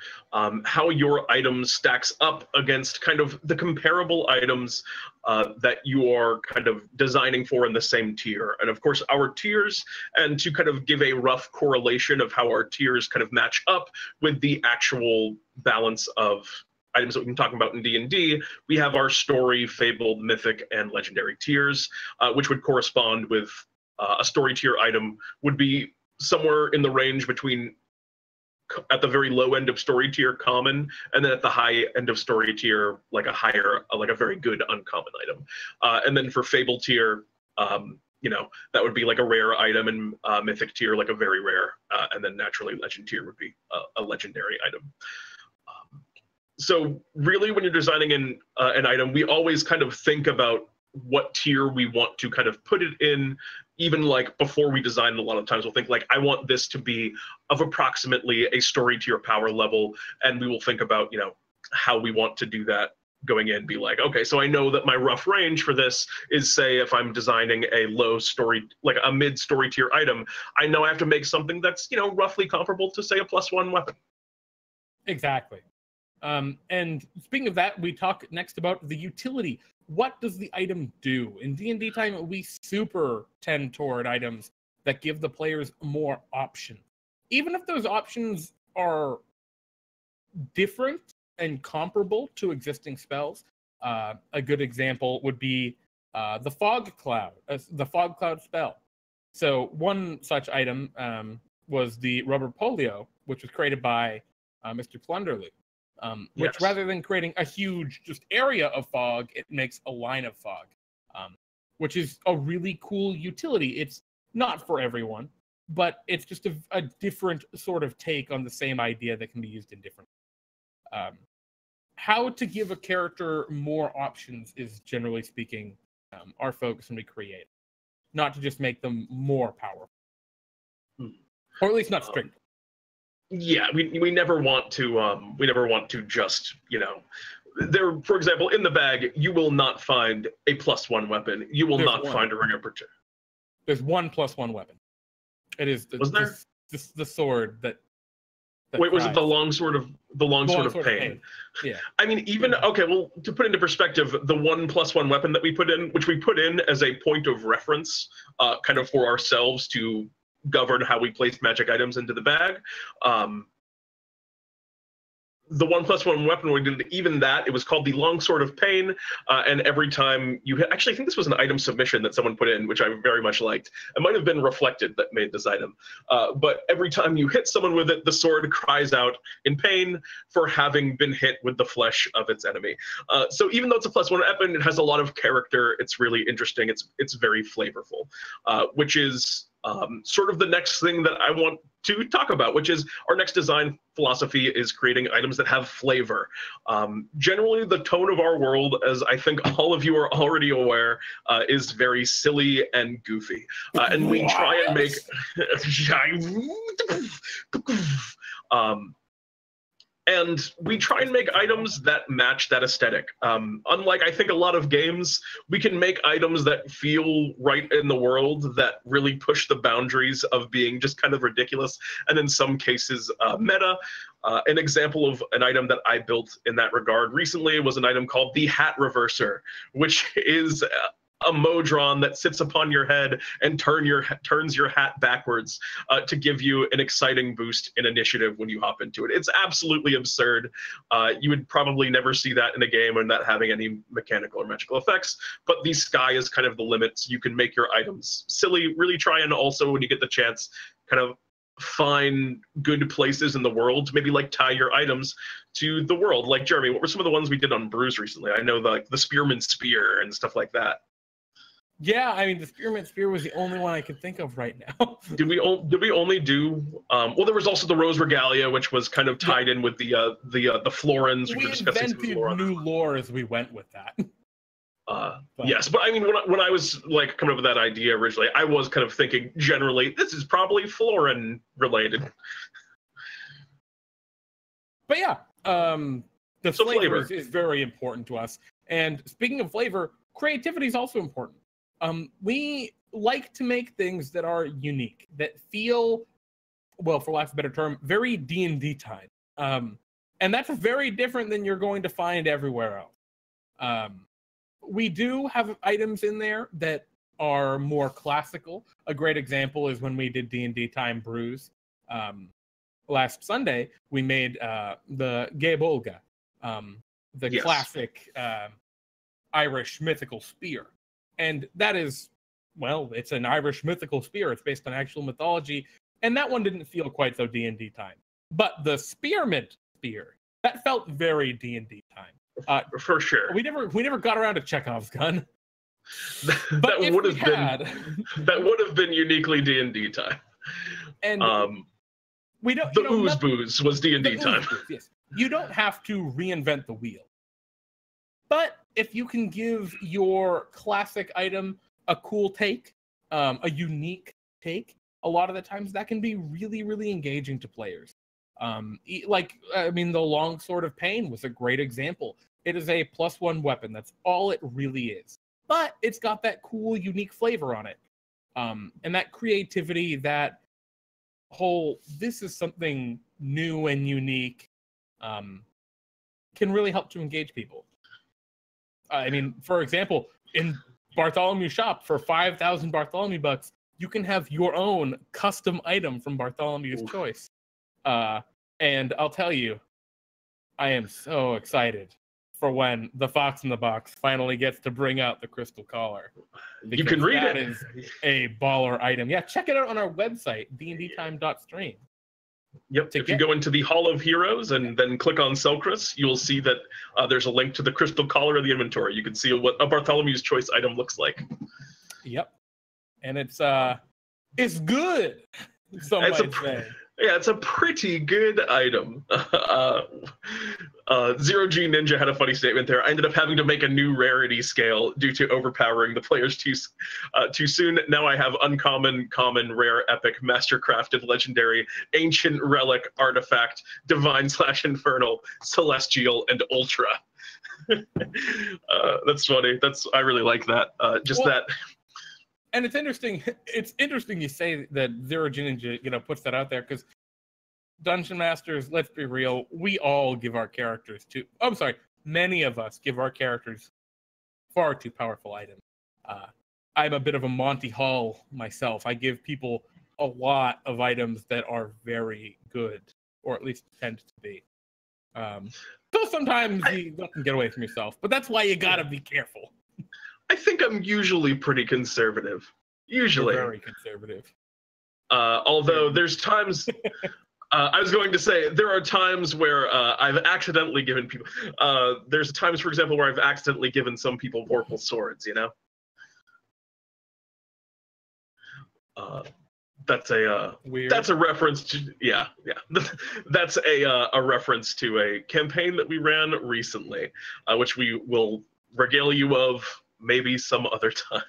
how your item stacks up against kind of the comparable items that you are kind of designing for in the same tier. And of course, our tiers, and to kind of give a rough correlation of how our tiers kind of match up with the actual balance of items that we've been talking about in D&D, we have our story, fabled, mythic, and legendary tiers, which would correspond with a story tier item would be somewhere in the range between, at the very low end of story tier, common, and then at the high end of story tier, like a very good uncommon item. And then for fable tier, that would be like a rare item, and mythic tier like a very rare, and then naturally legend tier would be a legendary item. So really, when you're designing an item, we always kind of think about what tier we want to kind of put it in. Even like before we design, a lot of times we'll think like, I want this to be of approximately a story tier power level, and we will think about, how we want to do that going in. Be like, okay, so I know that my rough range for this is, say, if I'm designing a low story, like a mid story tier item, I know I have to make something that's, roughly comparable to, say, a +1 weapon. Exactly. And speaking of that, we talk next about the utility. What does the item do? In D&D time, we super tend toward items that give the players more options. Even if those options are different and comparable to existing spells. A good example would be the Fog Cloud spell. So one such item was the Rubber Polio, which was created by Mr. Plunderly. Which, rather than creating a huge just area of fog, it makes a line of fog, which is a really cool utility. It's not for everyone, but it's just a different sort of take on the same idea that can be used in different. How to give a character more options is, generally speaking, our focus when we create, not to just make them more powerful, or at least not strict. Yeah, we never want to just, there, for example, in the bag, you will not find a +1 weapon. You will not find a ring of protection. There's one +1 weapon. It is. Was there? The sword that Wait, was it cries. the longsword of pain? Yeah. I mean, even okay. Well, to put into perspective, the 1+1 weapon that we put in, which we put in as a point of reference, kind of for ourselves to govern how we place magic items into the bag. The 1+1 weapon, we did even that. It was called the Longsword of Pain, and every time you hit, actually, I think this was an item submission that someone put in, which I very much liked. It might have been Reflected that made this item, but every time you hit someone with it, the sword cries out in pain for having been hit with the flesh of its enemy. So even though it's a +1 weapon, it has a lot of character. It's really interesting. It's very flavorful, which is sort of the next thing that I want to talk about, which is our next design philosophy is creating items that have flavor. Generally, the tone of our world, as I think all of you are already aware, is very silly and goofy. And we try and make... And we try and make items that match that aesthetic. Unlike, I think, a lot of games, we can make items that feel right in the world, that really push the boundaries of being just kind of ridiculous, and in some cases, meta. An example of an item that I built in that regard recently was an item called the Hat Reverser, which is a Modron that sits upon your head and turns your hat backwards to give you an exciting boost in initiative when you hop into it. It's absolutely absurd. You would probably never see that in a game and not having any mechanical or magical effects, but the sky is kind of the limit. So you can make your items silly, really try and also, when you get the chance, kind of find good places in the world to maybe like tie your items to the world. Like, Jeremy, what were some of the ones we did on Brews recently? I know the Spearman Spear and stuff like that. Yeah, I mean, the Spearman Spear was the only one I could think of right now. Did we only do? Well, there was also the Rose Regalia, which was kind of tied in with the Florins. We invented new lore as we went with that. Yes, but I mean, when I was like coming up with that idea originally, I was kind of thinking generally this is probably Florin related. But yeah, the flavor is very important to us. And speaking of flavor, creativity is also important. We like to make things that are unique, that feel, well, for lack of a better term, very D&D time. And that's very different than you're going to find everywhere else. We do have items in there that are more classical. A great example is when we did DnDTime Brews. Last Sunday, we made the Gabe Olga, the classic Irish mythical spear. And that is, well, it's an Irish mythical spear. It's based on actual mythology. And that one didn't feel quite so D&D time. But the Spearmint Spear, that felt very D&D time. For sure. We never got around to Chekhov's gun. That would have been uniquely D&D time. And we don't. The Ooze Booze was D&D time. Yes. You don't have to reinvent the wheel. But if you can give your classic item a cool take, a unique take, a lot of the times that can be really, really engaging to players. Like, I mean, the Longsword of Pain was a great example. It is a +1 weapon. That's all it really is. But it's got that cool, unique flavor on it. And that creativity, that whole, this is something new and unique, can really help to engage people. I mean, for example, in Bartholomew's shop, for 5,000 Bartholomew bucks, you can have your own custom item from Bartholomew's choice. And I'll tell you, I am so excited for when the Fox in the Box finally gets to bring out the crystal collar. You can read it. That is a baller item. Yeah, check it out on our website, dndtime.stream. Yep, if you go into the Hall of Heroes and then click on Selkris, you will see that there's a link to the crystal collar of the inventory. You can see what a Bartholomew's Choice item looks like. Yep. And it's good, some might say. Yeah, it's a pretty good item. Zero G Ninja had a funny statement there. I ended up having to make a new rarity scale due to overpowering the players too soon. Now I have uncommon, common, rare, epic, mastercrafted, legendary, ancient, relic, artifact, divine/infernal, celestial, and ultra. That's funny. I really like that. And it's interesting. It's interesting you say that Zero G Ninja, puts that out there, because Dungeon Masters, let's be real, we all give our characters many of us give our characters far too powerful items. I'm a bit of a Monty Hall myself. I give people a lot of items that are very good, or at least tend to be. So sometimes you can get away from yourself, but that's why you gotta be careful. I think I'm usually pretty conservative. Usually. You're very conservative. Although there's times... I was going to say, there are times where I've accidentally given people... there's times, for example, where I've accidentally given some people Vorpal swords, That's a Weird. That's a reference to... Yeah. That's a reference to a campaign that we ran recently, which we will regale you of maybe some other time.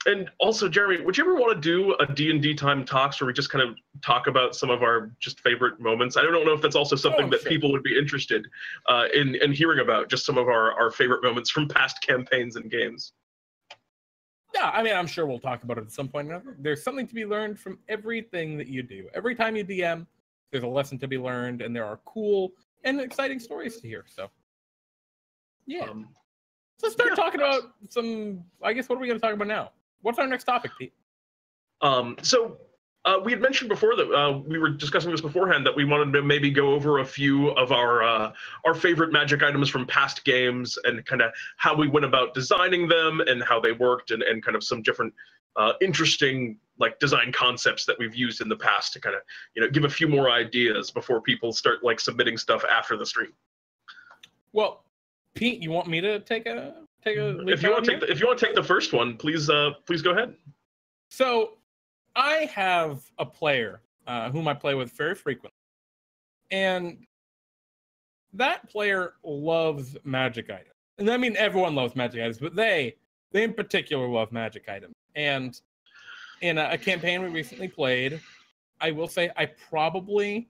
And also, Jeremy, would you ever want to do a D&DTime Talks where we just kind of talk about some of our just favorite moments? I don't know if that's also something that people would be interested in hearing about, just some of our favorite moments from past campaigns and games. Yeah, I mean, I'm sure we'll talk about it at some point or another. There's something to be learned from everything that you do. Every time you DM, there's a lesson to be learned, and there are cool and exciting stories to hear. So, yeah. So let's start talking about some, I guess, what are we going to talk about now? What's our next topic, Pete? We had mentioned before that we were discussing this beforehand, that we wanted to maybe go over a few of our favorite magic items from past games, and kind of how we went about designing them and how they worked, and kind of some different interesting design concepts that we've used in the past to kind of give a few more ideas before people start submitting stuff after the stream. Well, Pete, you want me to take a if you want to take the first one, please go ahead. So I have a player whom I play with very frequently, and that player loves magic items. And I mean, everyone loves magic items, but they in particular love magic items. And in a campaign we recently played, I will say I probably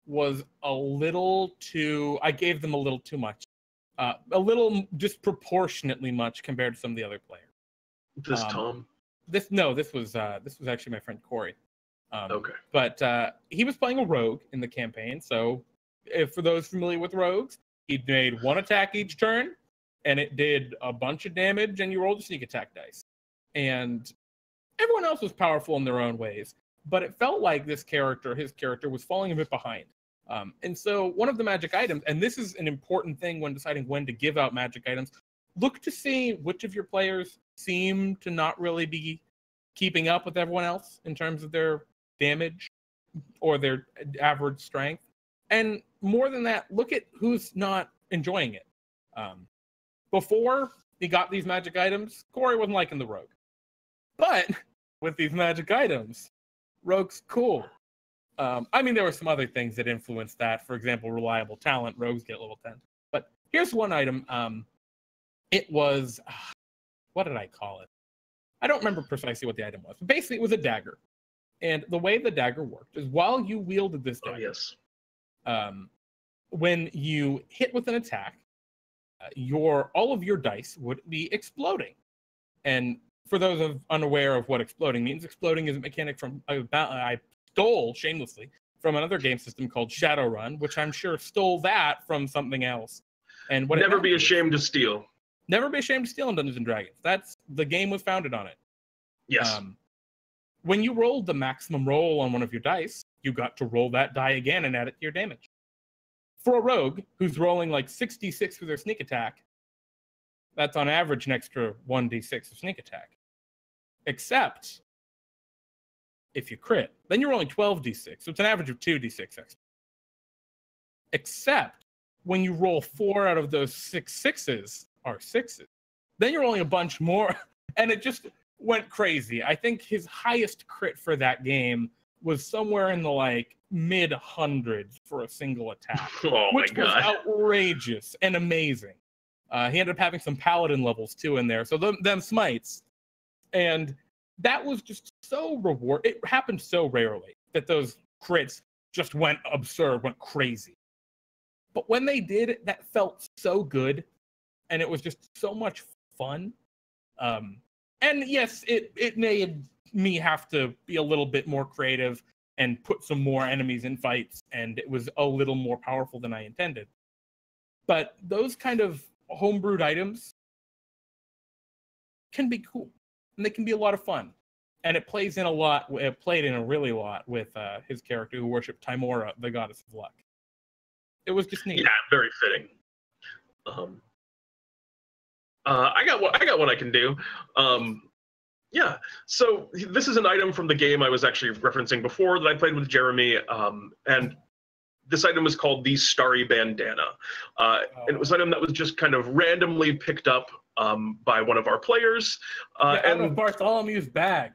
was I gave them a little too much. A little disproportionately much compared to some of the other players. Tom? This was actually my friend Corey. Okay. But he was playing a rogue in the campaign. So, for those familiar with rogues, he made one attack each turn, and it did a bunch of damage, and you rolled a sneak attack dice. And everyone else was powerful in their own ways, but it felt like his character was falling a bit behind. And so one of the magic items, and this is an important thing when deciding when to give out magic items, look to see which of your players seem to not really be keeping up with everyone else in terms of their damage or their average strength. And more than that, look at who's not enjoying it. Before he got these magic items, Corey wasn't liking the rogue. But with these magic items, rogue's cool. I mean, there were some other things that influenced that. For example, reliable talent, rogues get level 10. But here's one item. It was, what did I call it? I don't remember precisely what the item was. But basically, it was a dagger. And the way the dagger worked is while you wielded this dagger, when you hit with an attack, all of your dice would be exploding. And for those unaware of what exploding means, exploding is a mechanic from I stole shamelessly from another game system called Shadowrun, which I'm sure stole that from something else. And what never be ashamed to steal. Never be ashamed to steal in Dungeons and Dragons. The game was founded on it. Yes. When you rolled the maximum roll on one of your dice, you got to roll that die again and add it to your damage. For a rogue who's rolling 66 for their sneak attack, that's on average an extra 1d6 of sneak attack. Except if you crit, then you're rolling 12d6, so it's an average of 2d6 extra. Except when you roll 4 out of those 6 sixes are 6s, then you're rolling a bunch more, and it just went crazy. I think his highest crit for that game was somewhere in the mid hundreds for a single attack, which was outrageous and amazing. He ended up having some paladin levels too in there, so them smites, and that was just so rewarding. It happened so rarely that those crits just went absurd, went crazy. But when they did, that felt so good, and it was just so much fun. And yes, it made me have to be a little bit more creative and put some more enemies in fights, and it was a little more powerful than I intended. But those kind of homebrewed items can be cool, and they can be a lot of fun. And it plays in a lot. It played in a really lot with his character who worshipped Timora, the goddess of luck. It was just neat. Yeah, very fitting. I got what I can do. Yeah, so this is an item from the game I was actually referencing before that I played with Jeremy, and this item was called the Starry Bandana. And it was an item that was just kind of randomly picked up by one of our players. Out of Bartholomew's bag.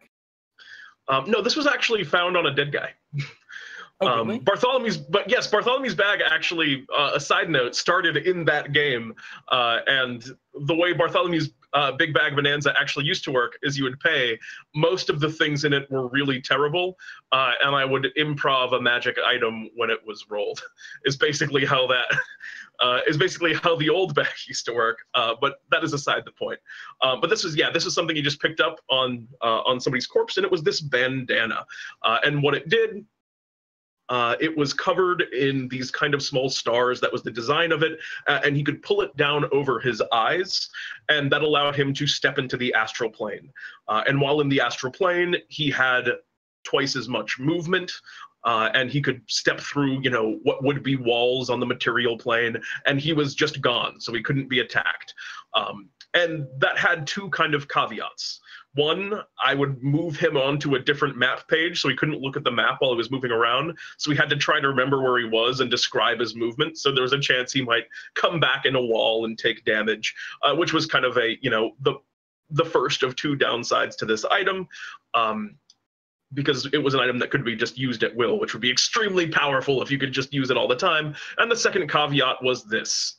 No, this was actually found on a dead guy. Really? Bartholomew's bag actually, a side note, started in that game, and the way Bartholomew's Big Bag Bonanza actually used to work is you would pay. Most of the things in it were really terrible, and I would improv a magic item when it was rolled. Is basically how the old bag used to work. But that is aside the point. But this is something you just picked up on somebody's corpse, and it was this bandana, and what it did. It was covered in these kind of small stars. That was the design of it. And he could pull it down over his eyes, and that allowed him to step into the astral plane. And while in the astral plane, he had twice as much movement, and he could step through, what would be walls on the material plane, and he was just gone, so he couldn't be attacked. And that had two kind of caveats. One, I would move him onto a different map page so he couldn't look at the map while he was moving around. So we had to try to remember where he was and describe his movement. So there was a chance he might come back in a wall and take damage, which was kind of the first of two downsides to this item. Because it was an item that could be just used at will, which would be extremely powerful if you could just use it all the time. And the second caveat was this.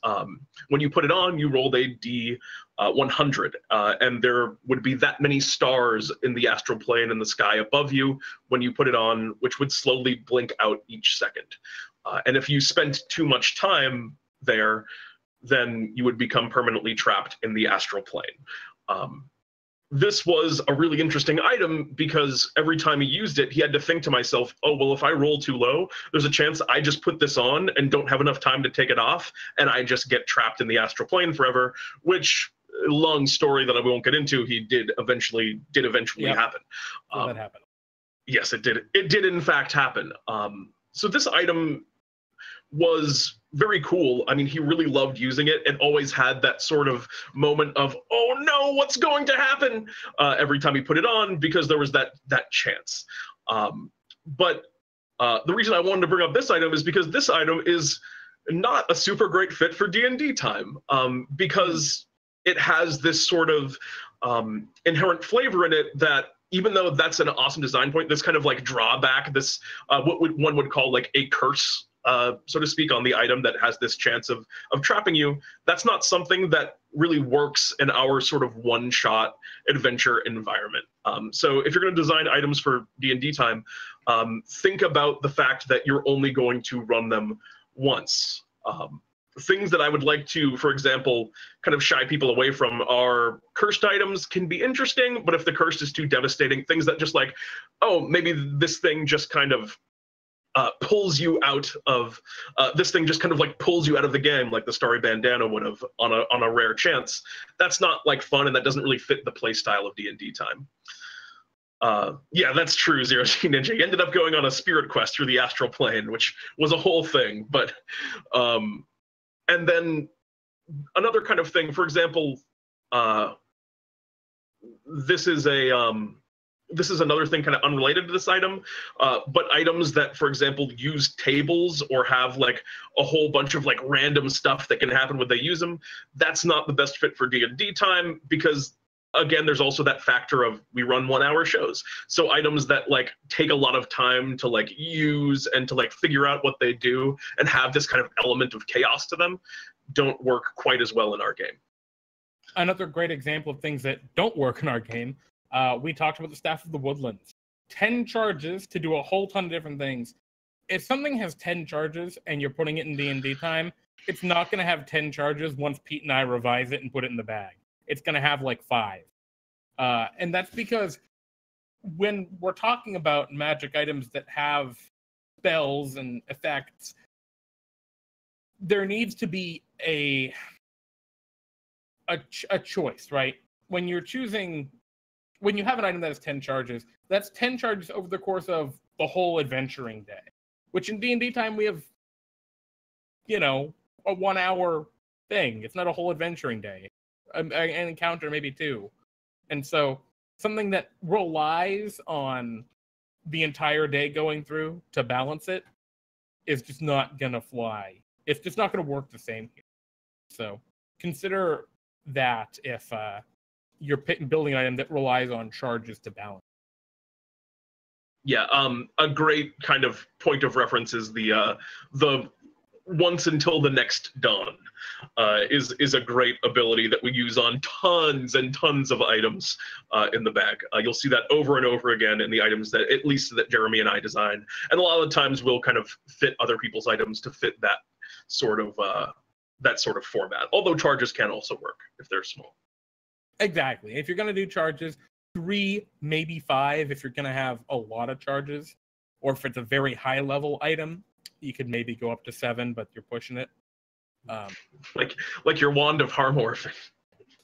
When you put it on, you rolled a D100, and there would be that many stars in the astral plane in the sky above you when you put it on, which would slowly blink out each second. And if you spent too much time there, then you would become permanently trapped in the astral plane. This was a really interesting item because every time he used it, he had to think to myself, oh, well, if I roll too low, there's a chance I just put this on and don't have enough time to take it off, and I just get trapped in the astral plane forever, which, long story that I won't get into, did eventually happen. That happened. Yes, it did. It did, in fact, happen. So this item was very cool. I mean, he really loved using it and always had that sort of moment of, oh no, what's going to happen every time he put it on, because there was that chance. But the reason I wanted to bring up this item is because this item is not a super great fit for D&D time, because it has this sort of inherent flavor in it that, even though that's an awesome design point, this kind of like drawback, this one would call like a curse, so to speak, on the item that has this chance of trapping you, that's not something that really works in our sort of one-shot adventure environment. So if you're going to design items for D&D time, think about the fact that you're only going to run them once. Things that I would like to, for example, kind of shy people away from are cursed items can be interesting, but if the curse is too devastating, things that just like, oh, maybe this thing just kind of pulls you out of this thing just kind of like pulls you out of the game, like the Starry Bandana would have on a rare chance. That's not like fun, and that doesn't really fit the play style of D&D time. Yeah, that's true, Zero G Ninja. He ended up going on a spirit quest through the astral plane, which was a whole thing. But and then another kind of thing, for example, this is another thing kind of unrelated to this item, but items that, for example, use tables or have like a whole bunch of like random stuff that can happen when they use them, that's not the best fit for D&D time, because again, there's also that factor of we run 1-hour shows. So items that like take a lot of time to like use and to like figure out what they do and have this kind of element of chaos to them don't work quite as well in our game. Another great example of things that don't work in our game, we talked about the Staff of the Woodlands. 10 charges to do a whole ton of different things. If something has 10 charges and you're putting it in D&D time, it's not going to have 10 charges once Pete and I revise it and put it in the bag. It's going to have like 5. And that's because when we're talking about magic items that have spells and effects, there needs to be a choice, right? When you have an item that has 10 charges, that's 10 charges over the course of the whole adventuring day, which in D&D time we have, a 1 hour thing. It's not a whole adventuring day, an encounter, maybe 2. And so something that relies on the entire day going through to balance it is just not going to fly. It's just not going to work the same here. So consider that if you're building an item that relies on charges to balance. Yeah, a great kind of point of reference is the once until the next dawn is a great ability that we use on tons and tons of items in the bag. You'll see that over and over again in the items that, at least that Jeremy and I design. And a lot of the times we'll kind of fit other people's items to fit that sort of format. Although charges can also work if they're small. Exactly. If you're going to do charges, 3, maybe 5 if you're going to have a lot of charges. Or if it's a very high level item, you could maybe go up to 7, but you're pushing it. Like your Wand of Harmorphin.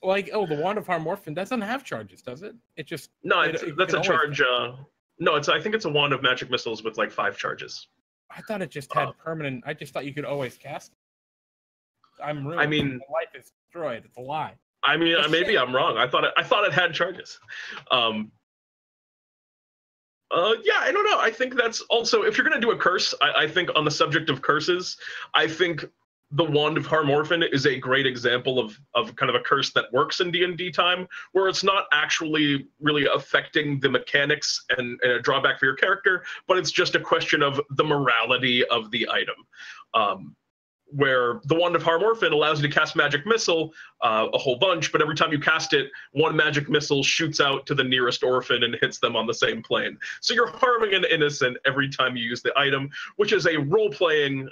The Wand of Harmorphin doesn't have charges, does it? It just... No, that's a charge. No, I think it's a Wand of Magic Missiles with like 5 charges. I thought it just had permanent... I just thought you could always cast it. I'm ruined. I mean... My life is destroyed. It's a lie. I mean, maybe I'm wrong. I thought it had charges. Yeah, I don't know. I think that's also, if you're going to do a curse, I think on the subject of curses, I think the Wand of Harmorphin is a great example of kind of a curse that works in D&D time, where it's not actually really affecting the mechanics and a drawback for your character, but it's just a question of the morality of the item. Where the Wand of Harmorphin allows you to cast Magic Missile a whole bunch, but every time you cast it, one Magic Missile shoots out to the nearest orphan and hits them on the same plane. So you're harming an innocent every time you use the item, which is a role-playing,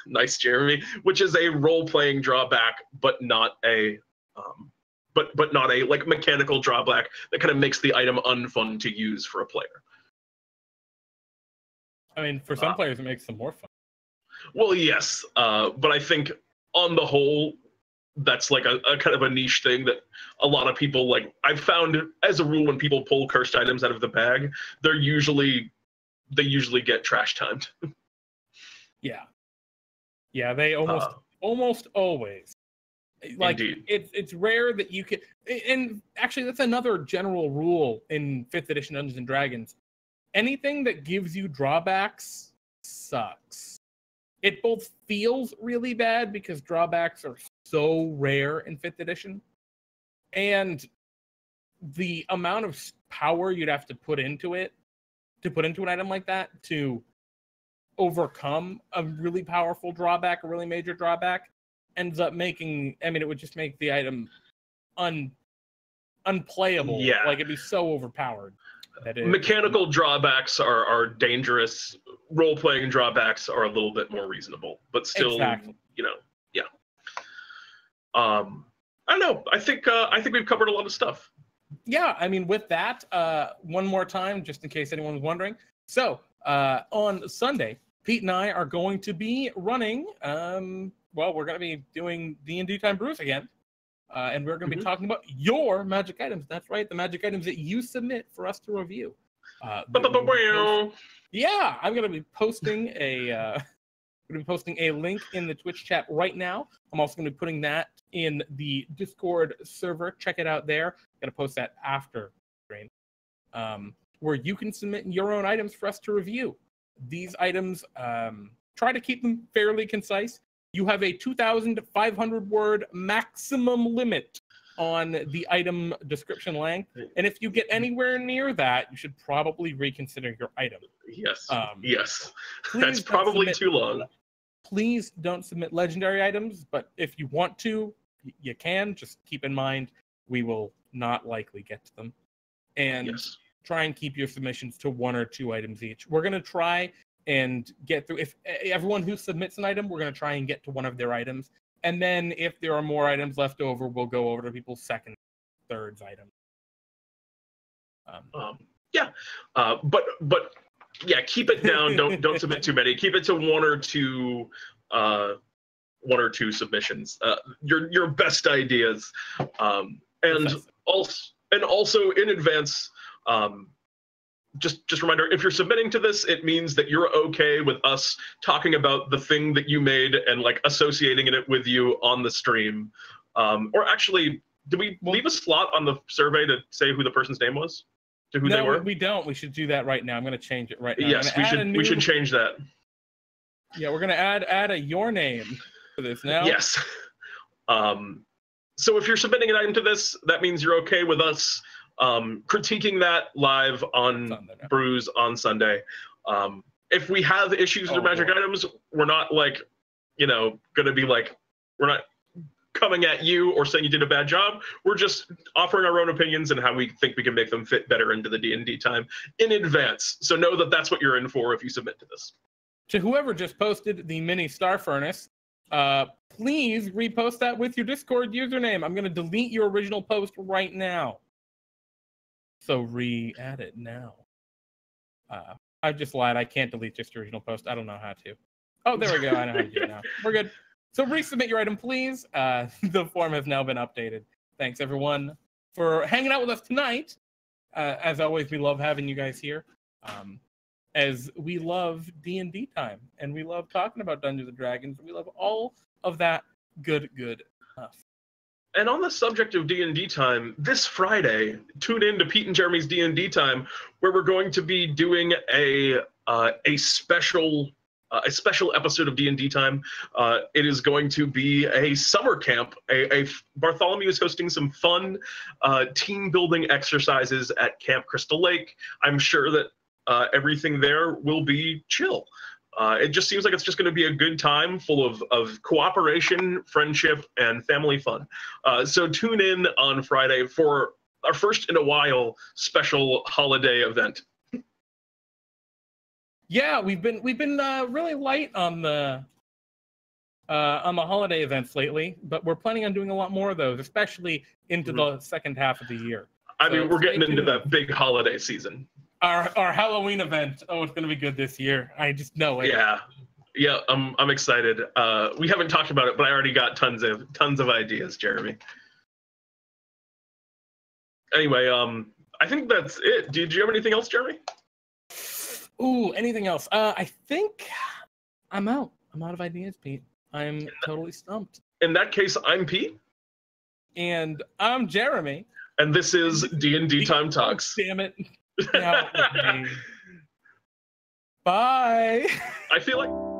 nice Jeremy, which is a role-playing drawback, but not a, but not a like mechanical drawback that kind of makes the item unfun to use for a player. I mean, for some players, it makes them more fun. Well, yes, but I think on the whole, that's like a kind of a niche thing that a lot of people like. I've found as a rule when people pull cursed items out of the bag, they usually get trash timed. Yeah, they almost always. Like Indeed. It's rare that you can, and actually that's another general rule in 5th edition Dungeons and Dragons. Anything that gives you drawbacks sucks. It both feels really bad because drawbacks are so rare in 5th edition, and the amount of power you'd have to put into an item like that to overcome a really powerful drawback, a really major drawback, ends up making, it would just make the item unplayable. Yeah. Like it'd be so overpowered. Mechanical drawbacks are dangerous. Role-playing drawbacks are a little bit more reasonable, but still, exactly. Yeah. I don't know. I think we've covered a lot of stuff. Yeah, with that, one more time, just in case anyone was wondering. So, on Sunday, Pete and I are going to be running, we're going to be doing DnDTime Brews again. And we're going to be talking about your magic items. That's right, the magic items that you submit for us to review. Yeah, I'm going to be posting a link in the Twitch chat right now. I'm also going to be putting that in the Discord server. Check it out there. I'm going to post that after the stream, where you can submit your own items for us to review. These items, try to keep them fairly concise. You have a 2,500 word maximum limit on the item description length. And if you get anywhere near that, you should probably reconsider your item. Yes. Yes. That's probably too long. Please don't submit legendary items, but if you want to, you can. Just keep in mind, we will not likely get to them. And try and keep your submissions to 1 or 2 items each. We're going to try and get through, if everyone who submits an item, we're going to try and get to one of their items. And then if there are more items left over, we'll go over to people's second thirds item. Yeah, but yeah, keep it down. Don't submit too many. Keep it to one or two submissions. Your best ideas, and also in advance. Just reminder: if you're submitting to this, it means that you're okay with us talking about the thing that you made and like associating it with you on the stream. Or actually, did we leave a slot on the survey to say who the person's name was? To who they were? No, we don't. We should do that right now. I'm going to change it right now. Yes, we should change that. Yeah, we're going to add a your name to this now. Yes. So if you're submitting an item to this, that means you're okay with us critiquing that live on Brews on Sunday. If we have issues with magic items, we're not like, going to be like, we're not coming at you or saying you did a bad job. We're just offering our own opinions and how we think we can make them fit better into the D&D time in advance. So know that that's what you're in for if you submit to this. To whoever just posted the mini star furnace, please repost that with your Discord username. I'm going to delete your original post right now. So re-add it now. I just lied. I can't delete just your original post. I don't know how to. Oh, there we go. I know how to do it now. We're good. So resubmit your item, please. The form has now been updated. Thanks, everyone, for hanging out with us tonight. As always, we love having you guys here. As we love D&D time, and we love talking about Dungeons & Dragons. We love all of that good stuff. And on the subject of D&D time, this Friday, tune in to Pete and Jeremy's D&D time, where we're going to be doing a special episode of D&D time. It is going to be a summer camp. Bartholomew is hosting some fun team building exercises at Camp Crystal Lake. I'm sure that everything there will be chill. It just seems like it's just going to be a good time full of cooperation, friendship, and family fun. So tune in on Friday for our first in a while special holiday event. Yeah, we've been really light on the holiday events lately, but we're planning on doing a lot more of those, especially into the second half of the year. I mean, we're getting into that big holiday season. Our Halloween event. Oh, it's going to be good this year. I just know it. Yeah. I'm excited. We haven't talked about it, but I already got tons of ideas, Jeremy. Anyway, I think that's it. Do you have anything else, Jeremy? Ooh, anything else? I think I'm out. I'm out of ideas, Pete. I'm totally stumped. In that case, I'm Pete. And I'm Jeremy. And this is DnDTime Talks. Damn it. Bye. I feel like...